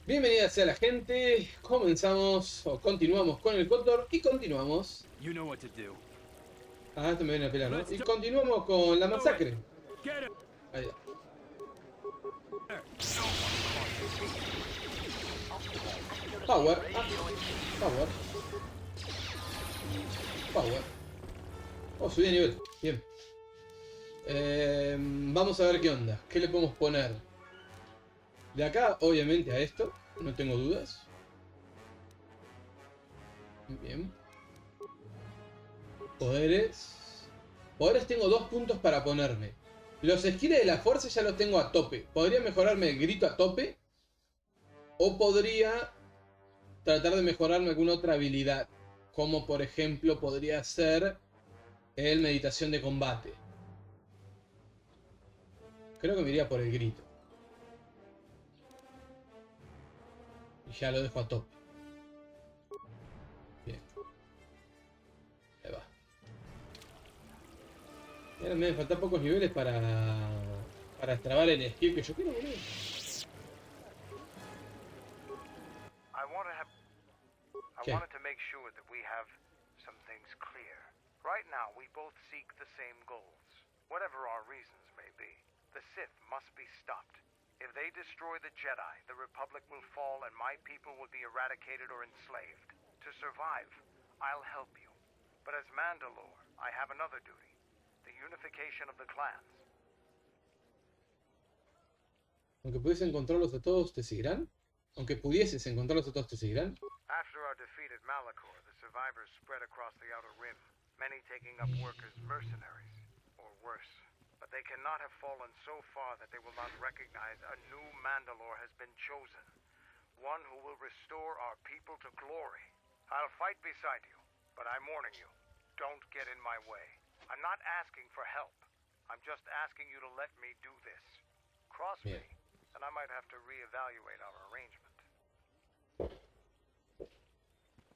Bienvenida sea la gente, comenzamos o continuamos con el KOTOR y continuamos. Ah, esto me viene a pelear, ¿no? Y continuamos con la masacre. Ahí va. Power, power. Power. Oh, subí de nivel, bien. Vamos a ver qué onda, qué le podemos poner. De acá, obviamente, a esto, no tengo dudas. Bien. Poderes. Poderes tengo 2 puntos para ponerme. Los skills de la fuerza ya los tengo a tope. Podría mejorarme el grito a tope. O podría tratar de mejorarme alguna otra habilidad. Como por ejemplo podría ser el meditación de combate. Creo que me iría por el grito. Y ya lo dejo a tope. Bien. Ahí va. Y ahora me deben faltar pocos niveles para extrabar el skill que yo quiero, boludo. I wanted to make sure that we have some things clear. Right now, we both seek the same goals, whatever our reasons may be. The Sith must be stopped. If they destroy the Jedi, the Republic will fall and my people will be eradicated or enslaved. To survive, I'll help you. But as Mandalore, I have another duty. The unification of the clans. Aunque pudiese encontrarlos a todos, ¿te seguirán? Aunque pudieses encontrarlos a todos, ¿te seguirán? After our defeat at Malachor, the survivors spread across the Outer Rim, many taking up work as mercenaries, or worse. But they cannot have fallen so far that they will not recognize a new Mandalore has been chosen. One who will restore our people to glory. I'll fight beside you, but I'm warning you. Don't get in my way. I'm not asking for help. I'm just asking you to let me do this. Cross me, and I might have to reevaluate our arrangement.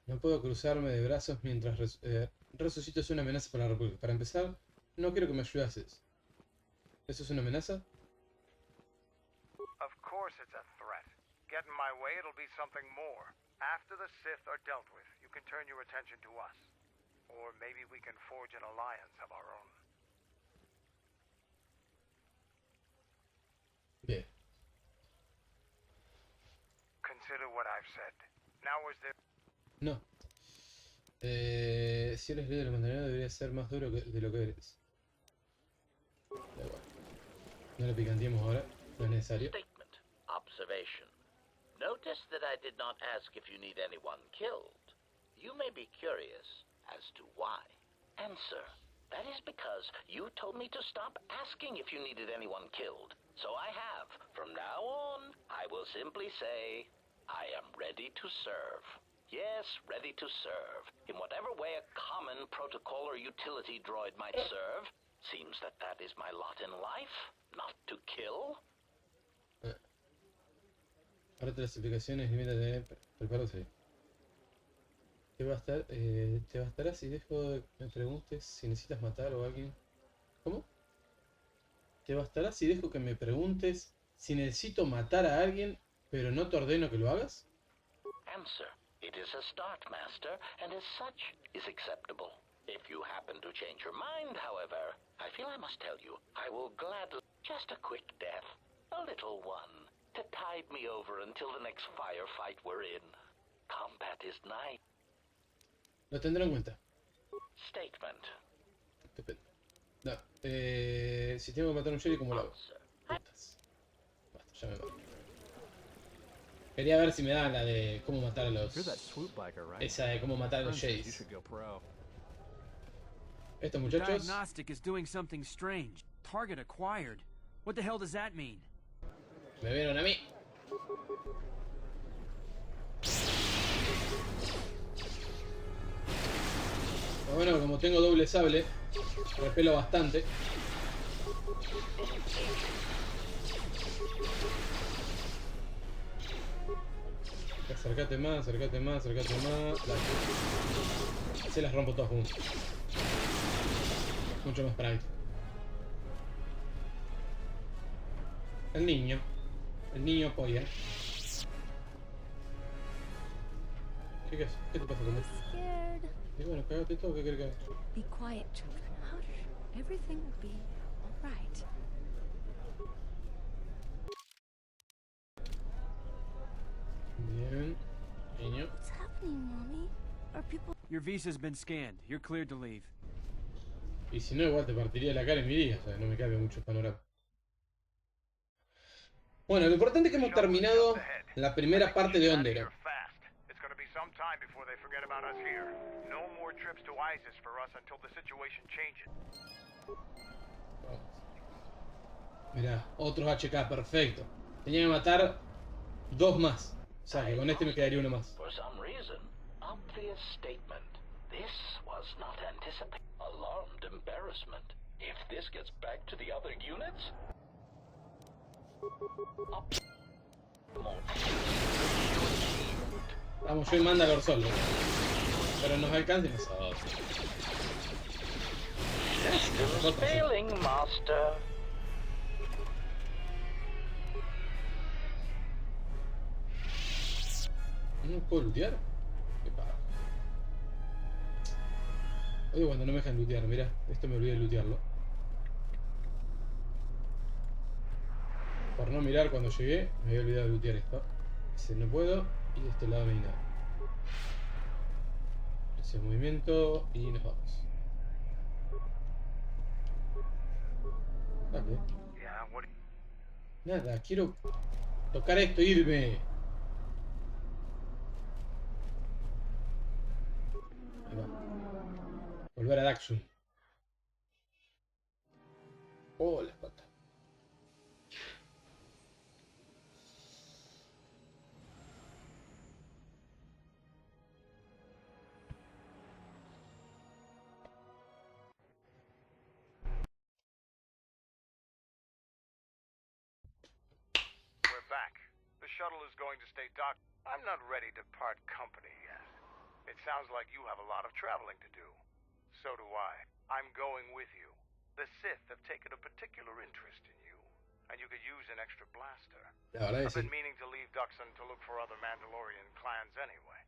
No puedo cruzarme de brazos mientras resucito. Es una amenaza para la República. Para empezar, no quiero que me ayudases. ¿Eso es una amenaza? Of course it's a threat. Get in my way, it'll be something more. After the Sith are dealt with, you can turn your attention to us. Or maybe we can forge an alliance of our own. Bien. Consider what I've said. Now is there... No. Si eres líder del contenido debería ser más duro de lo que eres. Da igual. No lo picanteemos ahora, no es necesario. Statement. Observation. Notice that I did not ask if you need anyone killed. You may be curious as to why. Answer. That is because you told me to stop asking if you needed anyone killed. So I have. From now on, I will simply say, I am ready to serve. Yes, ready to serve. In whatever way a common protocol or utility droid might serve. Seems that that is my lot in life, not to kill. Ahora las explicaciones, límite, prepárate. ¿Te bastará si dejo que me preguntes si necesitas matar o a alguien? ¿Cómo? ¿Te bastará si dejo que me preguntes si necesito matar a alguien, pero no te ordeno que lo hagas? Answer. It is a start, Master, and as such is acceptable. If you happen to change your mind, however, I feel I must tell you, I will gladly... Just a quick death. A little one. To tide me over until the next firefight we're in. Combat is nice. Lo tendré en cuenta. Statement. Depende. No. Si tengo que matar a un Jedi, ¿cómo lo hago? Putas. Basta, ya me mato. Quería ver si me da la de cómo matar a los... Esa de cómo matar a los Jedis. Estos muchachos... Diagnostic is doing something strange. Target acquired. What the hell does that mean? Me vieron a mí. Bueno, como tengo doble sable, repelo bastante. Acércate más, acércate más, acércate más. Se las rompo todas juntas. Mucho más práctico. El niño polla. ¿Qué haces? ¿Qué te pasa con esto? Scared. Y bueno, cagate todo, ¿qué querés que haga? Be quiet, children. Hush. Everything will be all right. Bien, niño. What's happening, Mommy? Are people... Your visa's been scanned. You're cleared to leave. Y si no, igual te partiría la cara y me iría, o sea, no me cabe mucho el panorama. Bueno, lo importante es que hemos terminado la primera parte de Ondera. It's going to be some time before they forget about us here. No more trips to ISIS for us until the situation changes. Mirá, otros HK, perfecto. Tenía que matar 2 más. O sea, que con este me quedaría 1 más. For some reason, obvious statement. This was not anticipated. Alarmed embarrassment. If this gets back to the other units... Vamos, yo y Mandalor solo. Pero nos alcanza y nosotros. Systems failing, master. ¿No puedo lootear? Qué paja. Oye, cuando no me dejan lootear, mira, esto me olvidé de lootearlo. Por no mirar cuando llegué, me había olvidado de lootear esto. Ese no puedo, y de este lado no hay nada. Ese movimiento, y nos vamos. Vale. Nada, quiero tocar esto, irme. Ahí va. Volver a Daxun. Oh, la espalda. We're back. The shuttle is going to stay docked. I'm not ready to part company yet. It sounds like you have a lot of traveling to do. So do I. I'm going with you. The Sith have taken a particular interest in you, and you could use an extra blaster. La verdad I've es been meaning to leave Duxon to look for other Mandalorian clans anyway.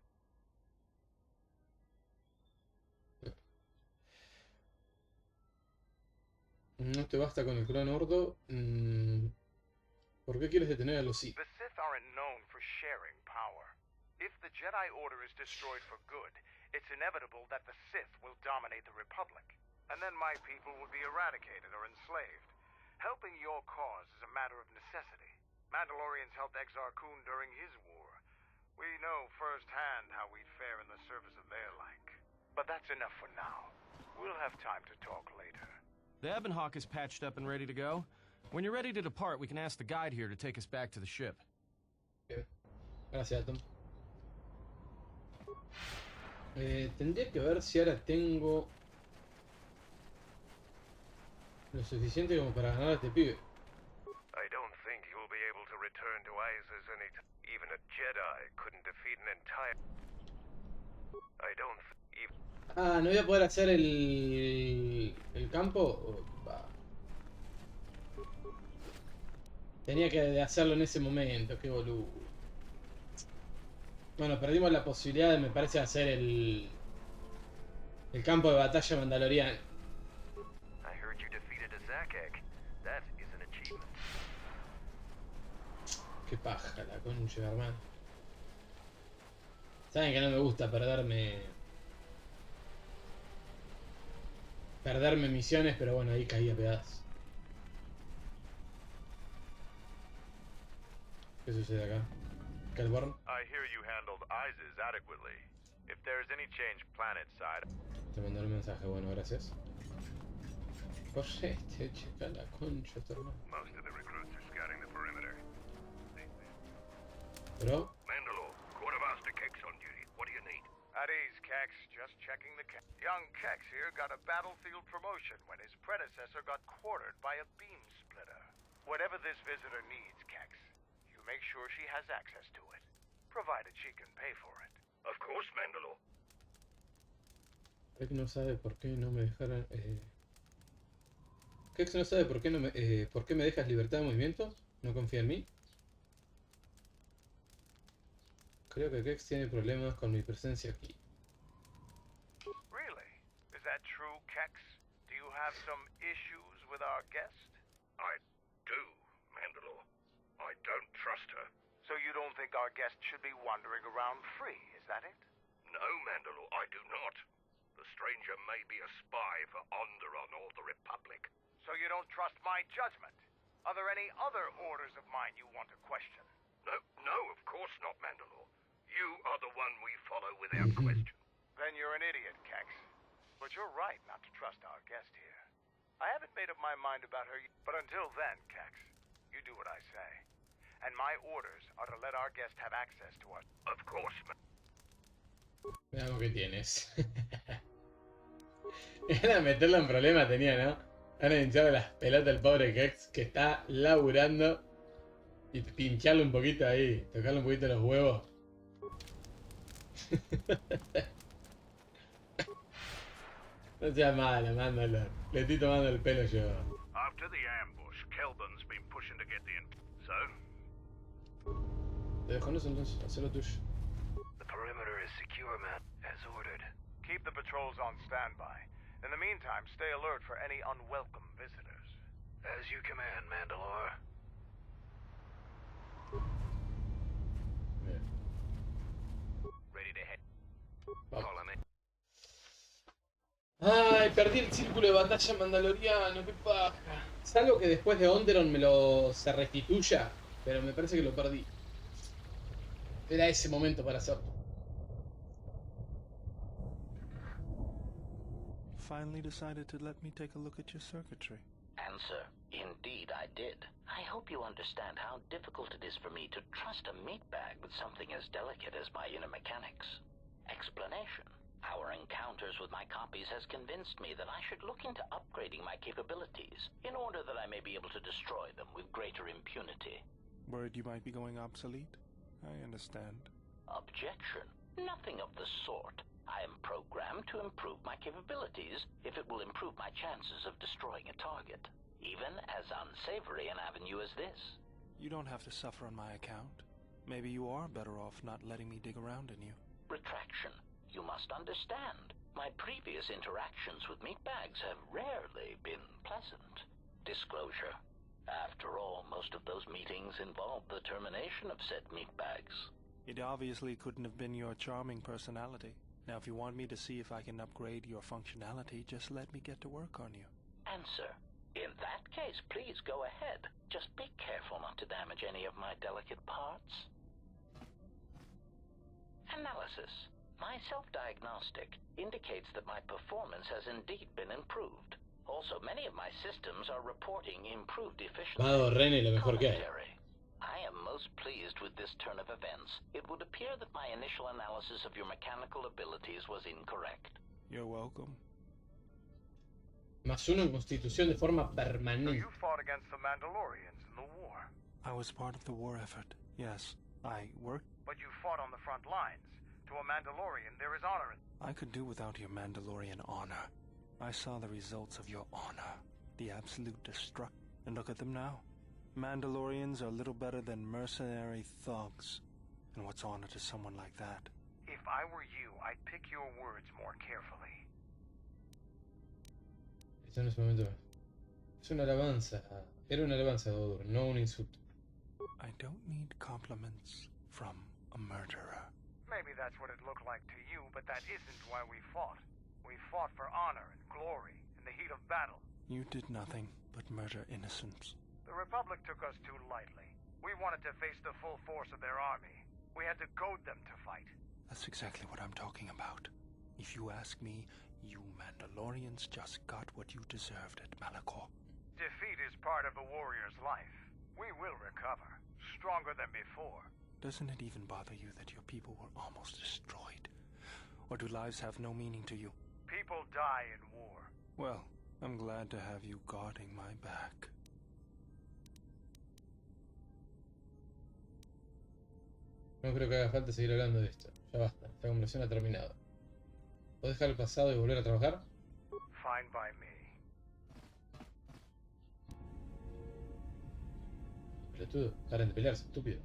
No te basta con el clon ordo. ¿Por qué quieres detener a los Sith? The Sith aren't known for sharing power. If the Jedi Order is destroyed for good, it's inevitable that the Sith will dominate the Republic. And then my people will be eradicated or enslaved. Helping your cause is a matter of necessity. Mandalorians helped Exar Kun during his war. We know firsthand how we'd fare in the service of their like. But that's enough for now. We'll have time to talk later. The Ebon Hawk is patched up and ready to go. When you're ready to depart, we can ask the guide here to take us back to the ship. Bien. Gracias, Tom. Tendría que ver si ahora tengo lo suficiente como para ganar a este pibe. I don't think you'll be able to return to ISIS anytime. Even a Jedi couldn't defeat an entire... I don't even... Ah, ¿no voy a poder hacer el campo? Bah. Tenía que hacerlo en ese momento, qué boludo. Bueno, perdimos la posibilidad de, me parece, hacer el campo de batalla mandaloriano. I heard you defeated a Zakek. That is an achievement. Qué paja la concha, hermano. Saben que no me gusta perderme misiones, pero bueno, ahí caí a pedazos. ¿Qué sucede acá? Calborn. I hear you handled ISIS adequately. If there's any change planet side... Te mandó el mensaje, bueno, gracias. Correcte, checa la concha, tu hermano. Most of the recruits are scouting the perimeter. Bro, Mandalore, Quartermaster Kex on duty. What do you need? At ease, Kex. Just checking the Kex. Young Kex here got a battlefield promotion when his predecessor got quartered by a beam splitter. Whatever this visitor needs, Kex, you make sure she has access to it, provided she can pay for it. Of course, Mandalore. Kex no sabe por qué no me dejaron... Kex no sabe por qué no me... ¿por qué me dejas libertad de movimientos? ¿No confía en mí? Creo que Kex tiene problemas con mi presencia aquí. Really? Is that true, Kex? Do you have some issues with our guest? I do, Mandalore. I don't trust her. So you don't think our guest should be wandering around free, is that it? No, Mandalore, I do not. The stranger may be a spy for Onderon or the Republic. So you don't trust my judgment? Are there any other orders of mine you want to question? No, of course not, Mandalore. You are the one we follow without question. Then you're an idiot, Kex. But you're right not to trust our guest here. I haven't made up my mind about her, but until then, Kex, you do what I say. And my orders are to let our guest have access to us. Of course, Veamos qué tienes. Era meterlo en problema tenía, ¿no? Van a hincharle las pelotas al pobre Kex que está laburando. Y pincharle un poquito ahí, tocarle un poquito los huevos. No seas malo, mándalo. Le estoy tomando el pelo yo. After the ambush, Kelban's been pushing to get the So? Te dejo en eso entonces, haz lo tuyo. The perimeter is secure, man, as ordered. Keep the patrols on standby. In the meantime, stay alert for any unwelcome visitors. As you command, Mandalore. Bien. Ready to head. Vamos. Follow me. Ay, perdí el círculo de batalla mandaloriano, qué paja. Salvo que después de Onderon se restituya, pero me parece que lo perdí. Era ese momento para hacerlo. Finally decided to let me take a look at your circuitry. Answer, indeed I did. I hope you understand how difficult it is for me to trust a meat bag with something as delicate as my inner mechanics. Explanation. Our encounters with my copies has convinced me that I should look into upgrading my capabilities in order that I may be able to destroy them with greater impunity. Worried you might be going obsolete? I understand. Objection. Nothing of the sort. I am programmed to improve my capabilities if it will improve my chances of destroying a target, even as unsavory an avenue as this. You don't have to suffer on my account. Maybe you are better off not letting me dig around in you. Retraction. You must understand, my previous interactions with meatbags have rarely been pleasant. Disclosure. After all, most of those meetings involved the termination of said meatbags. It obviously couldn't have been your charming personality. Now, if you want me to see if I can upgrade your functionality, just let me get to work on you. Answer. In that case, please go ahead. Just be careful not to damage any of my delicate parts. Analysis. My self-diagnostic indicates that my performance has indeed been improved. Also, many of my systems are reporting improved efficiency. Mago Rene, lo mejor que hay. Commentary. I am most pleased with this turn of events. It would appear that my initial analysis of your mechanical abilities was incorrect. You're welcome. +1 en constitución de forma So permanente. you fought against the Mandalorians in the war. I was part of the war effort. Yes, I worked. But you fought on the front lines. To a Mandalorian, there is honor in... I could do without your Mandalorian honor. I saw the results of your honor. The absolute destruction. And look at them now. Mandalorians are little better than mercenary thugs. And what's honor to someone like that? If I were you, I'd pick your words more carefully. Esto no es momento. Es una alabanza. Era una alabanza, Dodur, no un insulto. I don't need compliments from a murderer. Maybe that's what it looked like to you, but that isn't why we fought. We fought for honor and glory in the heat of battle. You did nothing but murder innocents. The Republic took us too lightly. We wanted to face the full force of their army. We had to goad them to fight. That's exactly what I'm talking about. If you ask me, you Mandalorians just got what you deserved at Malachor. Defeat is part of a warrior's life. We will recover, stronger than before. Doesn't it even bother you that your people were almost destroyed? Or do lives have no meaning to you? People die in war. Well, I'm glad to have you guarding my back. No creo que haga falta seguir hablando de esto. Ya basta, esta conversación ha terminado. ¿Puedo dejar el pasado y volver a trabajar? Fine by me. Pelotudo, paren de pelearse, estúpido.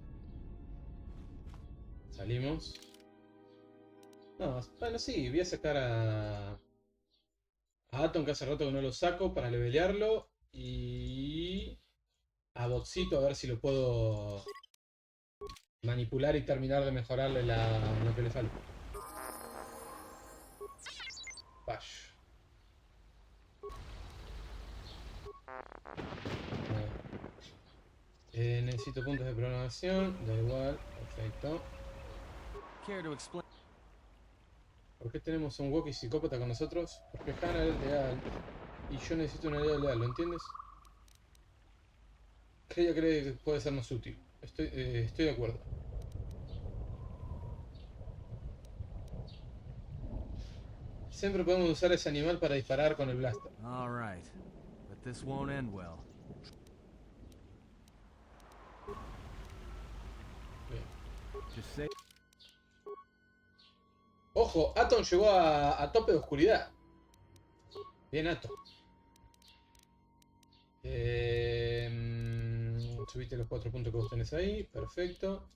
Salimos. No, bueno, sí, voy a sacar a Atom, que hace rato que no lo saco, para levelearlo. Y a Botsito, a ver si lo puedo manipular y terminar de mejorarle lo que le falta. Bash. Necesito puntos de programación. Da igual, perfecto. Care to explain? ¿Por qué tenemos un walkie psicópata con nosotros? Porque Hannah es leal y yo necesito una aliado leal, ¿lo entiendes? Que ella cree que puede sernos útil. Estoy de acuerdo. Siempre podemos usar ese animal para disparar con el blaster. All right, but this won't end well. Bien. Just say. Ojo, Atom llegó a tope de oscuridad. Bien, Atom. Subite los 4 puntos que vos tenés ahí. Perfecto.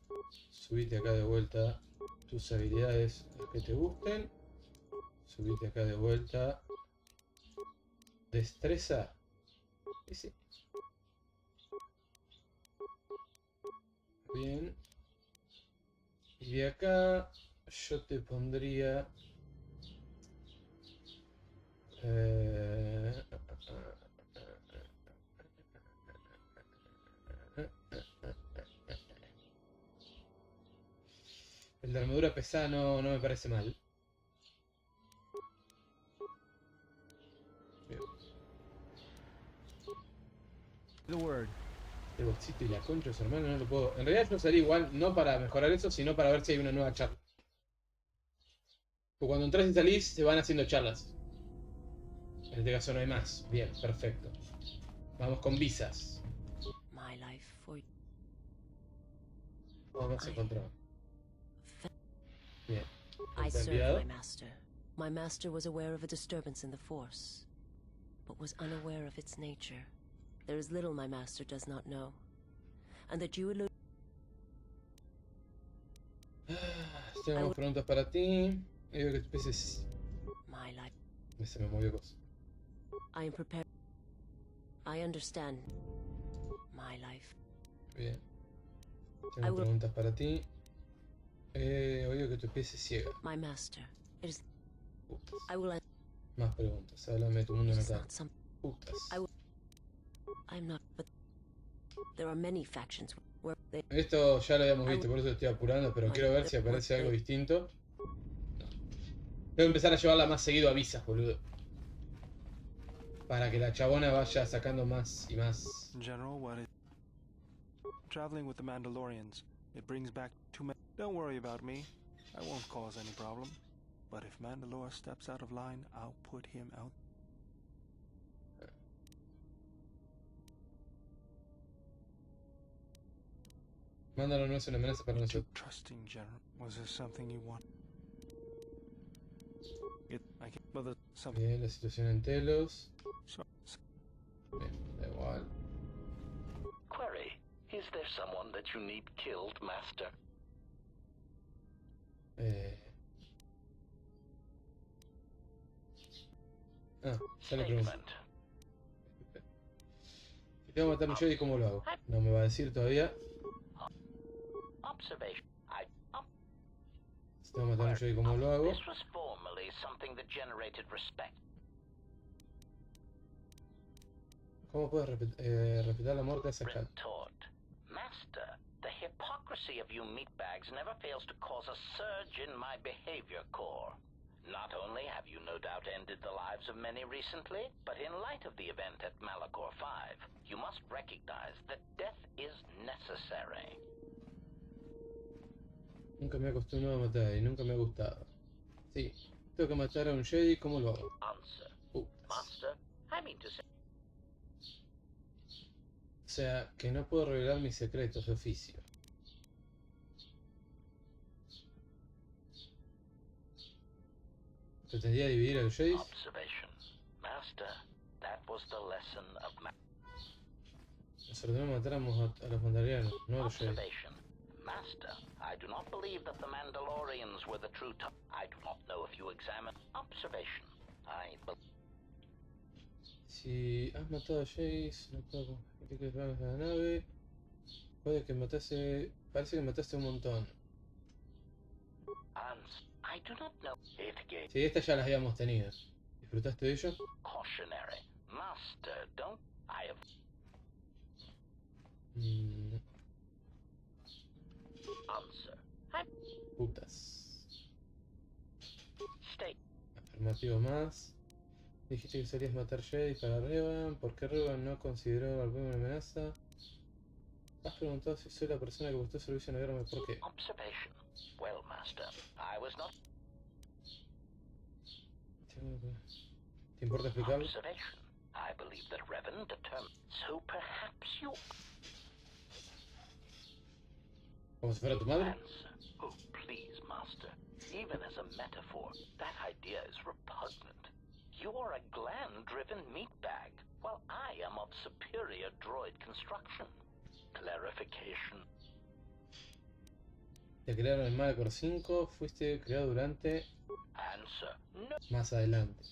Subite acá de vuelta tus habilidades, las que te gusten. Subite acá de vuelta. Destreza. Ese. Bien. Y de acá yo te pondría... el de armadura pesada no me parece mal. Bien. The word. El Botsito y la concha de su hermano no lo puedo... En realidad yo salí igual, no para mejorar eso, sino para ver si hay una nueva charla. Porque cuando entras y salís, se van haciendo charlas. En este caso no hay más. Bien, perfecto. Vamos con visas. My life for Vamos a encontrar. Bien. I Está serve enviado. my master. My master was aware of a disturbance in the Force, but was unaware of its nature. There is little my master does not know, and that you allude. Tenemos preguntas para ti. Digo que tu PC My life. se me movió cosa. I am prepared. I understand. My life. Bien. Tengo preguntas para ti. Oigo que tu PC es ciega. My master. It is. Putas. I will. Más preguntas. Háblame de tu mundo It is natal. not some. Putas. I'm not. But there are many factions where they. Esto ya lo habíamos visto, por eso estoy apurando, pero quiero ver si aparece algo distinto. No. Tengo que empezar a llevarla más seguido a visas, boludo. Para que la chabona vaya sacando más y más. General, what is... Traveling with the Mandalorians. It brings back too many... Don't worry about me. I won't cause any problem. But if Mandalore steps out of line, I'll put him out. Mándalo, no es una amenaza para Too nosotros. trusting, General. Was there something you want? I can... Well, there's something... Bien, la situación en Telos. So, Bien, da igual. Query, is there someone that you need killed, Master? Ya le pregunto. Statement. Si tengo que matar a un Jedi, ¿cómo lo hago? No me va a decir todavía. Observation. Si tengo que matar a un Jedi, ¿cómo lo hago? This was formerly something that generated respect. ¿Cómo puedes respetar la muerte de esa chat? Retort. Master, the hypocrisy of you meatbags never fails to cause a surge in my behavior core. Not only have you no doubt ended the lives of many recently, but in light of the event at Malachor 5, you must recognize that death is necessary. Nunca me he acostumbrado a matar y nunca me ha gustado. Sí, tengo que matar a un Jedi, ¿cómo lo hago? Answer. Putas. Master, I mean to say... O sea, que no puedo revelar mis secretos de oficio. ¿Pretendía dividir a los Jedi? Observation. Master, that was the lesson of Nos ordenó matáramos a los mandalorianos, no a los Jedi. Observation. Master, I do not believe that the Mandalorians were the true I do not know if you examine observation. Si has matado a Jace, no puedo confiar que vamos a la nave. Puede que matase... Parece que mataste un montón. I do not know. Sí, estas ya las habíamos tenido. ¿Disfrutaste de ello? Cautionary. Master, don't I have... Answer. Putas. State. Afirmativo más. Dijiste que solías matar Jace para Revan. ¿Por qué Revan no consideró alguna amenaza? Has preguntado si soy la persona que prestó servicio en la guerra. ¿Por qué? Observation. Well, Master, I was not... ¿Te importa explicarlo? Observation. I believe that Revan determined. So perhaps you... ¿Como si fuera tu madre? Answer. Oh, please, Master. Even as a metaphor, that idea is repugnant. You are a gland-driven meatbag, while I am of superior droid construction. Clarification. Te crearon en Malachor 5, fuiste creado durante... Answer. No. Más adelante.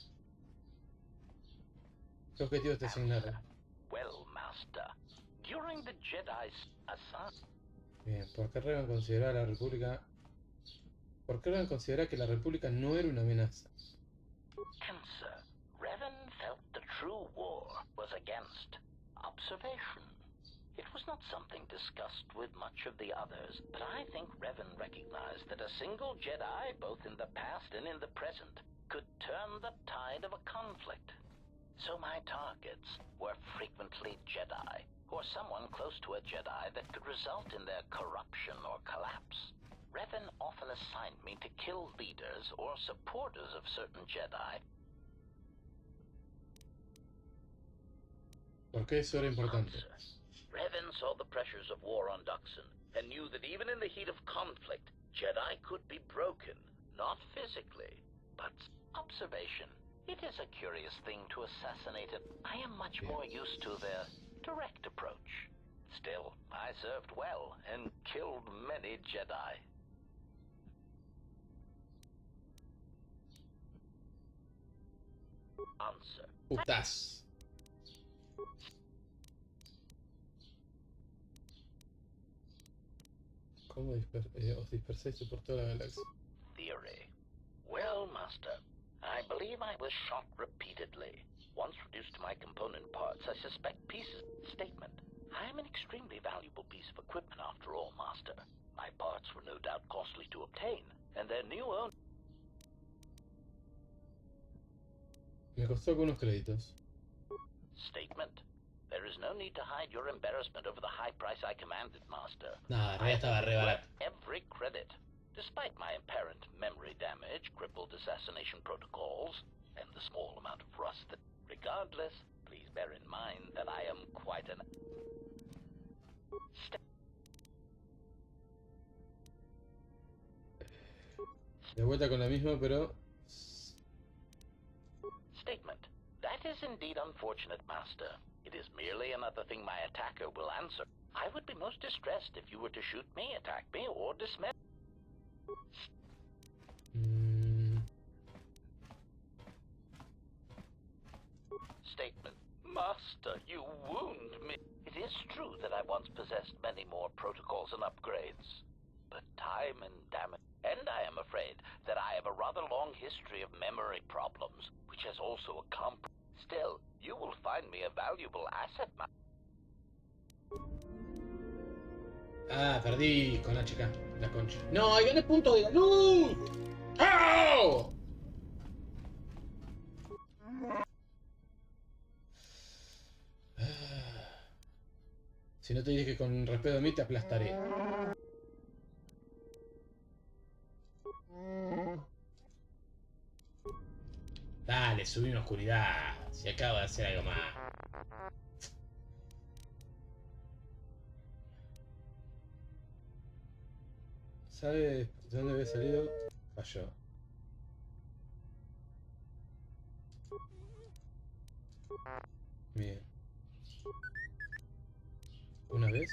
¿Qué objetivos te asignaron? Well, Master, during the Jedi's assault... Bien, ¿por qué Revan consideraba a la República... ¿Por qué Revan consideraba que la República no era una amenaza? Answer. Revan felt the true war was against observation. It was not something discussed with much of the others, but I think Revan recognized that a single Jedi, both in the past and in the present, could turn the tide of a conflict. So my targets were frequently Jedi, or someone close to a Jedi that could result in their corruption or collapse. Revan often assigned me to kill leaders or supporters of certain Jedi. ¿Por qué eso era importante? Revan saw the pressures of war on Duxon, and knew that even in the heat of conflict, Jedi could be broken, not physically, but observation. It is a curious thing to assassinate it. I am much more used to their direct approach. Still, I served well and killed many Jedi. Answer. Putas. ¿Cómo os dispersáis por toda la galaxia? Theory. Well, Master, I believe I was shot repeatedly. Once reduced to my component parts, I suspect pieces. Statement. I am an extremely valuable piece of equipment after all, Master. My parts were no doubt costly to obtain, and their new owner... Me costó algunos créditos. Statement. There is no need to hide your embarrassment over the high price I commanded, Master. Nada, ya estaba re barato. Every credit. Despite my apparent memory damage, crippled assassination protocols, and the small amount of rust that... Regardless, please bear in mind that I am quite an... De vuelta con la misma, pero... Statement. That is indeed unfortunate, Master. It is merely another thing my attacker will answer. I would be most distressed if you were to shoot me, attack me, or dismiss... Statement. Master, you wound me. It is true that I once possessed many more protocols and upgrades. But time and damage... And I am afraid that I have a rather long history of memory problems, which has also accompanied... Still, you will find me a valuable asset, Ah, perdí con la chica, la concha. ¡No! ¡Ahí gané puntos de la luz! ¡Oh! Si no te dije que con respeto a mí te aplastaré. Dale, subí una oscuridad. Si acabo de hacer algo más. ¿Sabe de dónde había salido? Falló. Bien. ¿Una vez?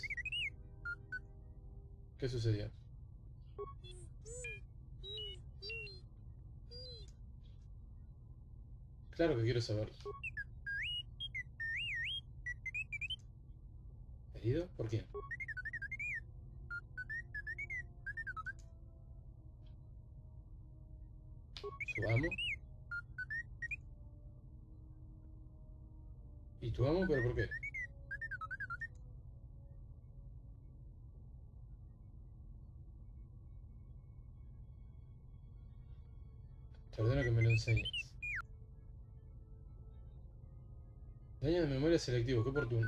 ¿Qué sucedió? Claro que quiero saberlo. ¿Herido? ¿Por quién? Subamos. ¿Y tu amo? ¿Pero por qué? Te ordeno que me lo enseñes. Daño de memoria selectivo, qué oportuno.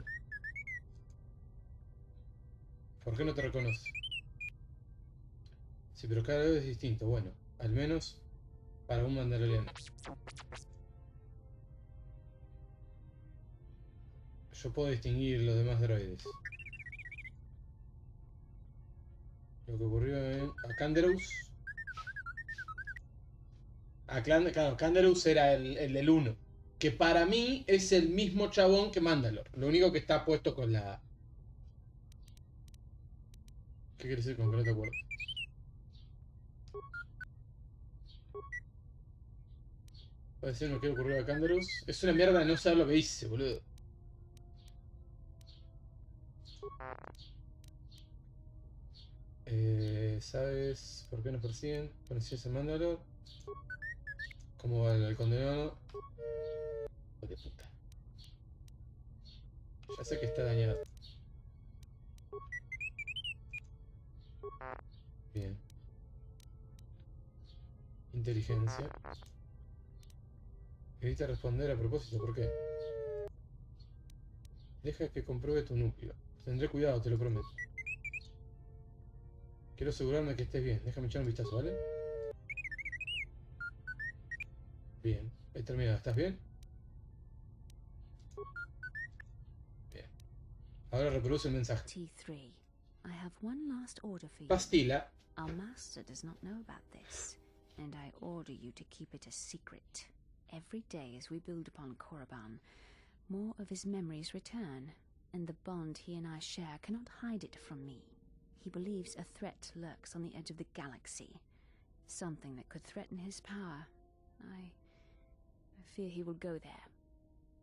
¿Por qué no te reconoce? Sí, pero cada vez es distinto. Bueno, al menos para un mandaloriano. Yo puedo distinguir los demás droides. Lo que ocurrió en Canderous. Claro, Canderous era el del 1. Que para mí es el mismo chabón que Mandalor. Lo único que está puesto con la... ¿Qué quiere decir con que no te acuerdas? ¿Puede decir lo que ocurrió a Canderous? Es una mierda de no saber lo que dice, boludo. ¿Sabes por qué nos persiguen? ¿Conoces a Mandalor? ¿Cómo va el condenado? Oh, de puta. Ya sé que está dañado. Bien. Inteligencia. Evita responder a propósito, ¿por qué? Deja que compruebe tu núcleo. Tendré cuidado, te lo prometo. Quiero asegurarme que estés bien. Déjame echar un vistazo, ¿vale? Bien. He terminado. ¿Estás bien? Bien. Ahora reproduce el mensaje. T3, I have one last order for you. Pastila. Our master does not know about this, and I order you to keep it a secret. Every day as we build upon Korriban, more of his memories return, and the bond he and I share cannot hide it from me. He believes a threat lurks on the edge of the galaxy, something that could threaten his power. I fear he will go there,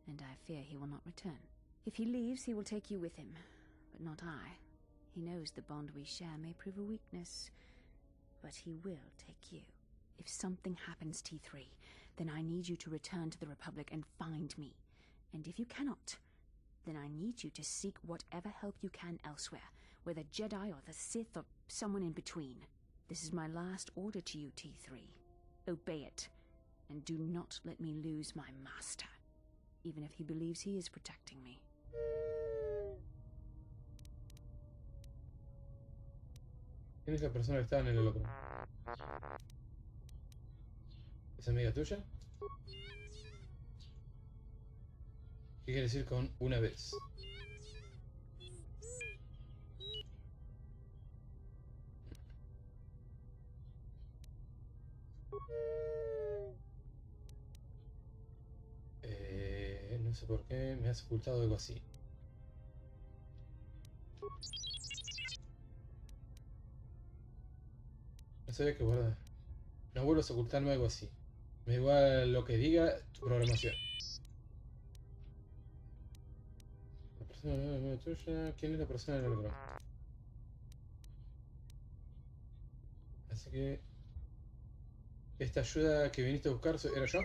and I fear he will not return. If he leaves, he will take you with him, but not I. He knows the bond we share may prove a weakness, but he will take you. If something happens, T3, then I need you to return to the Republic and find me. And if you cannot, then I need you to seek whatever help you can elsewhere, whether Jedi or the Sith or someone in between. This is my last order to you, T3. Obey it, and do not let me lose my master, even if he believes he is protecting me. ¿Quién es la persona que estaba en el holocron? ¿Es amiga tuya? ¿Qué quiere decir con una vez? No sé por qué me has ocultado algo así. No sabía que guardar. No vuelvas a ocultarme algo así. Me da igual lo que diga tu programación. La persona no es tuya. ¿Quién es la persona del holograma? Así que... ¿Esta ayuda que viniste a buscar era yo?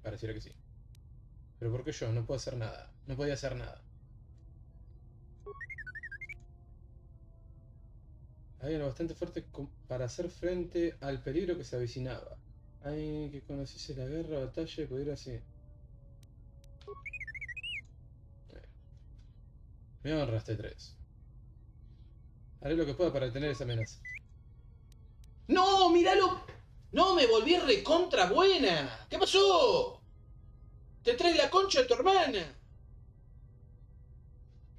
Pareciera que sí. ¿Pero por qué yo? No puedo hacer nada. No podía hacer nada. Alguien bastante fuerte para hacer frente al peligro que se avecinaba. Alguien que conociese la guerra, batalla y pudiera así. Me honraste 3. Haré lo que pueda para detener esa amenaza. ¡No! ¡Míralo! ¡No! ¡Me volví recontra buena! ¿Qué pasó? ¡Te traes la concha de tu hermana!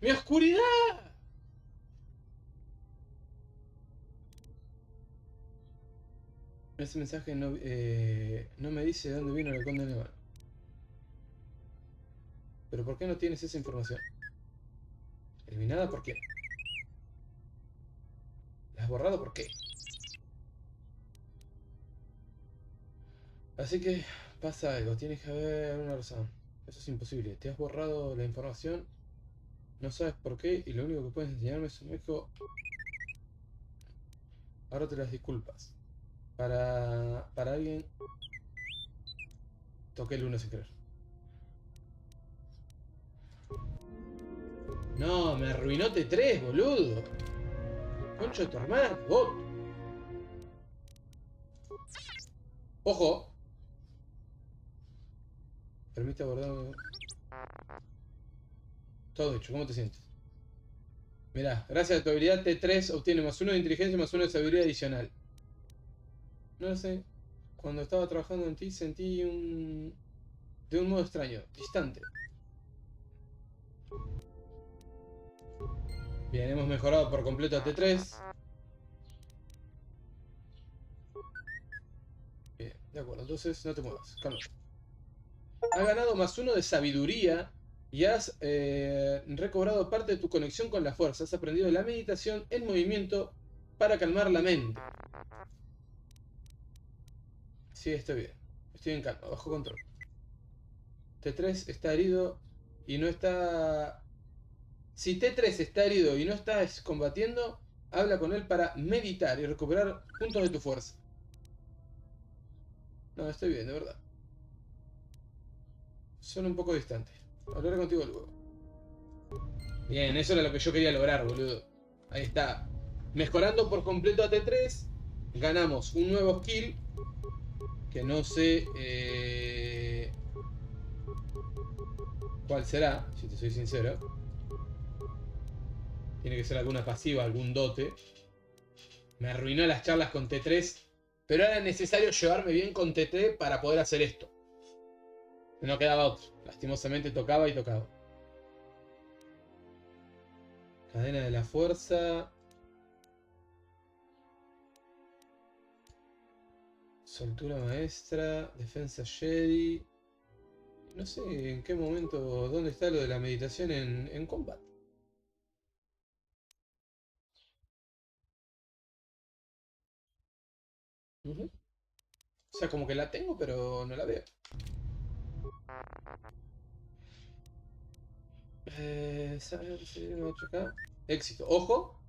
¡Mi oscuridad! Ese mensaje no me dice de dónde vino el conde Nevano. ¿Pero por qué no tienes esa información? ¿Eliminada por qué? ¿La has borrado por qué? Así que Pasa algo, tienes que haber una razón. Eso es imposible. Te has borrado la información, no sabes por qué, y lo único que puedes enseñarme es un eco. Ahora te las disculpas. Para alguien... Toqué el 1 sin querer. No, me arruinó T3, boludo. Concho de tu hermano, bot. Ojo. Permite abordar... Todo hecho, ¿cómo te sientes? Mirá, gracias a tu habilidad T3 obtiene +1 de inteligencia y +1 de sabiduría adicional. No lo sé. Cuando estaba trabajando en ti sentí un... de un modo extraño, distante. Bien, hemos mejorado por completo a T3. Bien, de acuerdo, entonces no te muevas, calma. Has ganado +1 de sabiduría y has recobrado parte de tu conexión con la fuerza. Has aprendido la meditación en movimiento para calmar la mente. Sí, estoy bien. Estoy en calma, bajo control. T3 está herido y no está... Si T3 está herido y no estás combatiendo, habla con él para meditar y recuperar puntos de tu fuerza. No, estoy bien, de verdad. Son un poco distantes. Hablaré contigo luego. Bien, eso era lo que yo quería lograr, boludo. Ahí está. Mejorando por completo a T3. Ganamos un nuevo skill. Que no sé... cuál será, si te soy sincero. Tiene que ser alguna pasiva, algún dote. Me arruinó las charlas con T3. Pero era necesario llevarme bien con T3 para poder hacer esto. No quedaba otro. Lastimosamente tocaba y tocaba. Cadena de la fuerza. Soltura maestra. Defensa Jedi. No sé en qué momento, dónde está lo de la meditación en combat. O sea, como que la tengo, pero no la veo. Acá. Éxito. Ojo.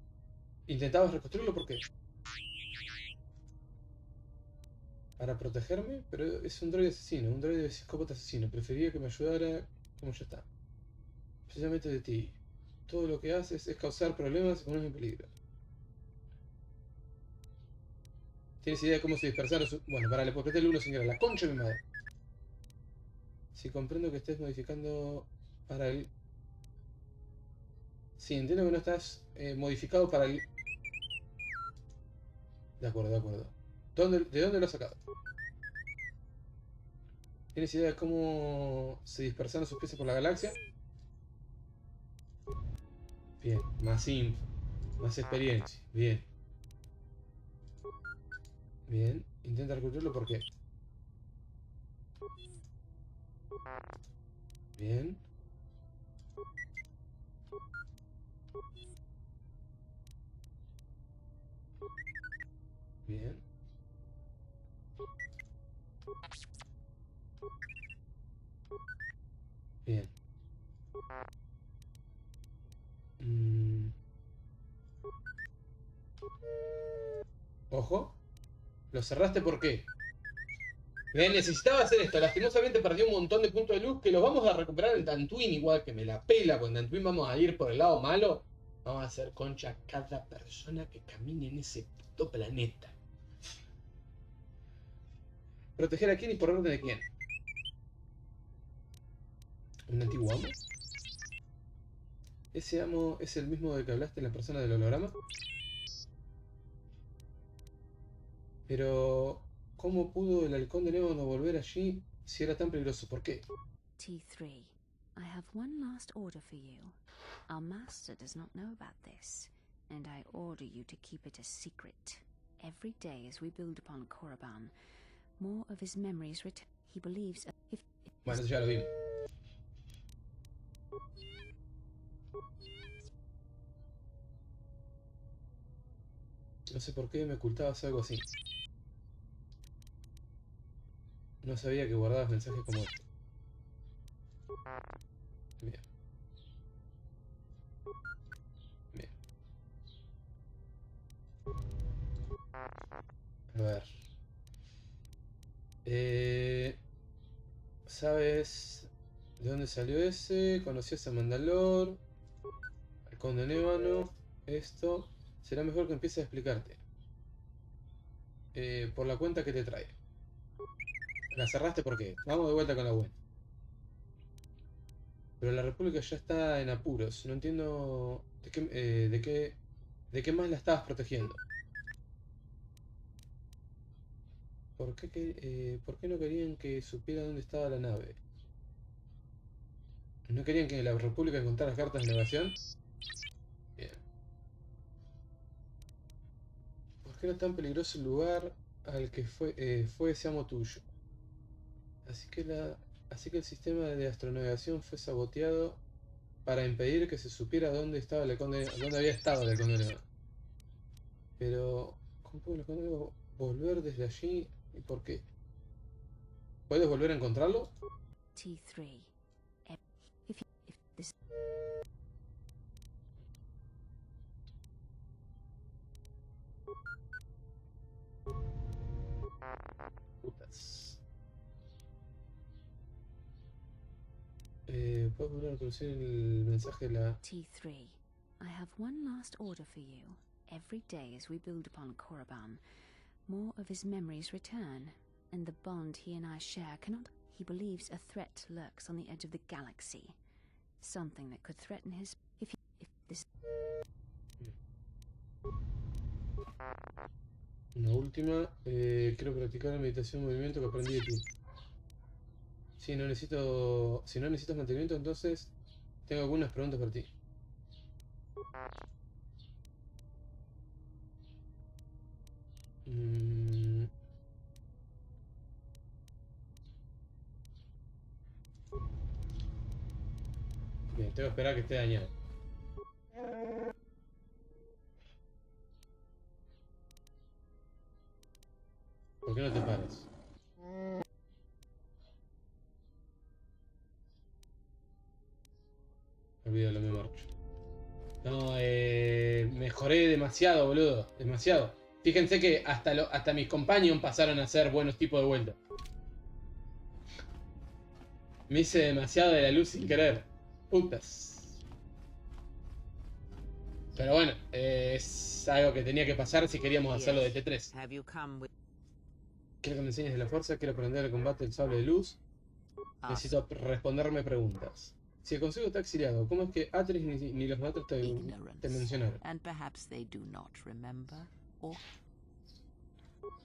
Intentabas reconstruirlo, ¿por qué? Para protegerme, pero es un droide asesino, un droide psicópata asesino. Prefería que me ayudara como ya está. Especialmente de ti. Todo lo que haces es causar problemas y ponerme en peligro. ¿Tienes idea de cómo se dispersaron sus... Bueno, parale, porque el 1 sin querer. La concha de mi madre. Si comprendo que estés modificando para el... Sí, entiendo que no estás modificado para el... De acuerdo, de acuerdo. ¿De dónde lo has sacado? ¿Tienes idea de cómo se dispersaron sus piezas por la galaxia? Bien, más info, más experiencia. Bien. Bien, intenta reclutarlo, ¿por qué? Bien. Bien. Bien. Ojo. Lo cerraste, ¿por qué? Bien, necesitaba hacer esto. Lastimosamente perdí un montón de puntos de luz que los vamos a recuperar en Dantooine, igual que me la pela. Con Dantooine vamos a ir por el lado malo. Vamos a hacer concha a cada persona que camine en ese puto planeta. ¿Proteger a quién y por orden de quién? ¿Un antiguo amo? ¿Ese amo es el mismo del que hablaste en la persona del holograma? Pero... ¿cómo pudo el halcón de Neo no volver allí si era tan peligroso? ¿Por qué? T3, I have one last order for you. Our master does not know about this, and I order you to keep it a secret. Every day as we build upon Korriban, more of his memories return. He believes if Bueno, eso ya lo vimos. No sé por qué me ocultabas algo así. No sabía que guardabas mensajes como este. Bien. Bien. A ver. ¿Sabes de dónde salió ese? ¿Conocías a Mandalor? Al Conde Nevano. Esto. Será mejor que empieces a explicarte. Por la cuenta que te trae. La cerraste porque. Vamos de vuelta con la buena. Pero la República ya está en apuros. No entiendo de qué más la estabas protegiendo. ¿Por qué no querían que supiera dónde estaba la nave? ¿No querían que la República encontrara cartas de navegación? Bien. ¿Por qué era tan peligroso el lugar al que fue ese amo tuyo? Así que el sistema de astronavegación fue saboteado para impedir que se supiera dónde había estado el Conde Nevano. Pero, ¿cómo puedo volver desde allí? ¿Y por qué? ¿Puedes volver a encontrarlo? T3. If this... Putas. ¿Puedes volver a reproducir el mensaje de la... T3. I have one last order for you. Every day as we build upon Korriban, more of his memories return, and the bond he and I share cannot... He believes a threat lurks on the edge of the galaxy. Something that could threaten his... If this... Una última. Quiero practicar la meditación movimiento que aprendí de ti. Si no necesitas mantenimiento, entonces tengo algunas preguntas para ti. Bien, tengo que esperar a que esté dañado. ¿Por qué no te paras? Olvídalo, me marcho. No, mejoré demasiado, boludo. Demasiado. Fíjense que hasta mis companions pasaron a ser buenos tipos de vuelta. Me hice demasiado de la luz sin querer. Putas. Pero bueno, es algo que tenía que pasar si queríamos hacerlo de T3. Quiero que me enseñes de la fuerza, quiero aprender el combate del sable de luz. Necesito responderme preguntas. Si el consejo está exiliado, ¿cómo es que Atris ni los maestros te mencionaron? And perhaps they do not remember, or...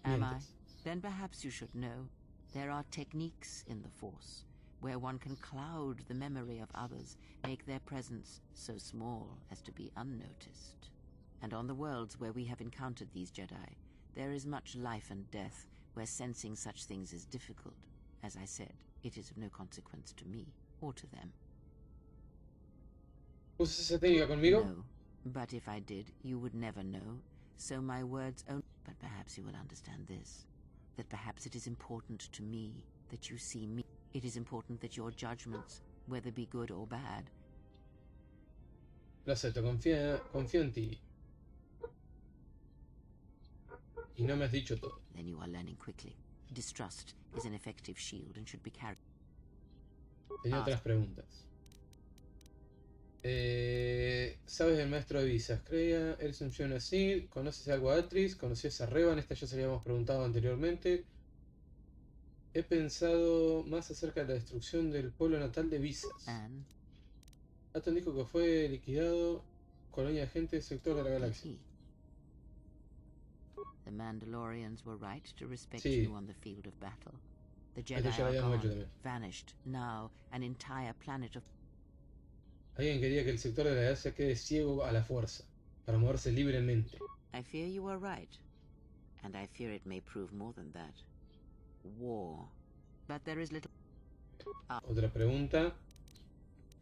Am I? Then perhaps you should know. There are techniques in the Force, where one can cloud the memory of others, make their presence so small as to be unnoticed. And on the worlds where we have encountered these Jedi, there is much life and death, where sensing such things is difficult. As I said, it is of no consequence to me, or to them. ¿Usas esa técnica conmigo? No, but if I did, you would never know. So my words only... But perhaps you will understand this. That perhaps it is important to me that you see me. It is important that your judgments, whether be good or bad... Lo acepto, confío en ti. Y no me has dicho todo. Then you are learning quickly. Distrust is an effective shield and should be carried... Tenía otras preguntas. ¿Sabes del maestro de visas? Creía, eres un John así, ¿conoces algo a Atris? ¿Conocías a Revan? Esta ya se la habíamos preguntado anteriormente. He pensado más acerca de la destrucción del pueblo natal de Visas. Aton dijo que fue liquidado, colonia de gente, sector de la galaxia. The Mandalorians were right to respect Sí. you on the field of battle. The Esto Jedi ya lo are habíamos hecho gone, también. vanished. Now, an entire planet of... Alguien quería que el sector de la galaxia quede ciego a la fuerza, para moverse libremente. I fear you are right. And I fear it may prove more than that. War. But there is little... Otra pregunta.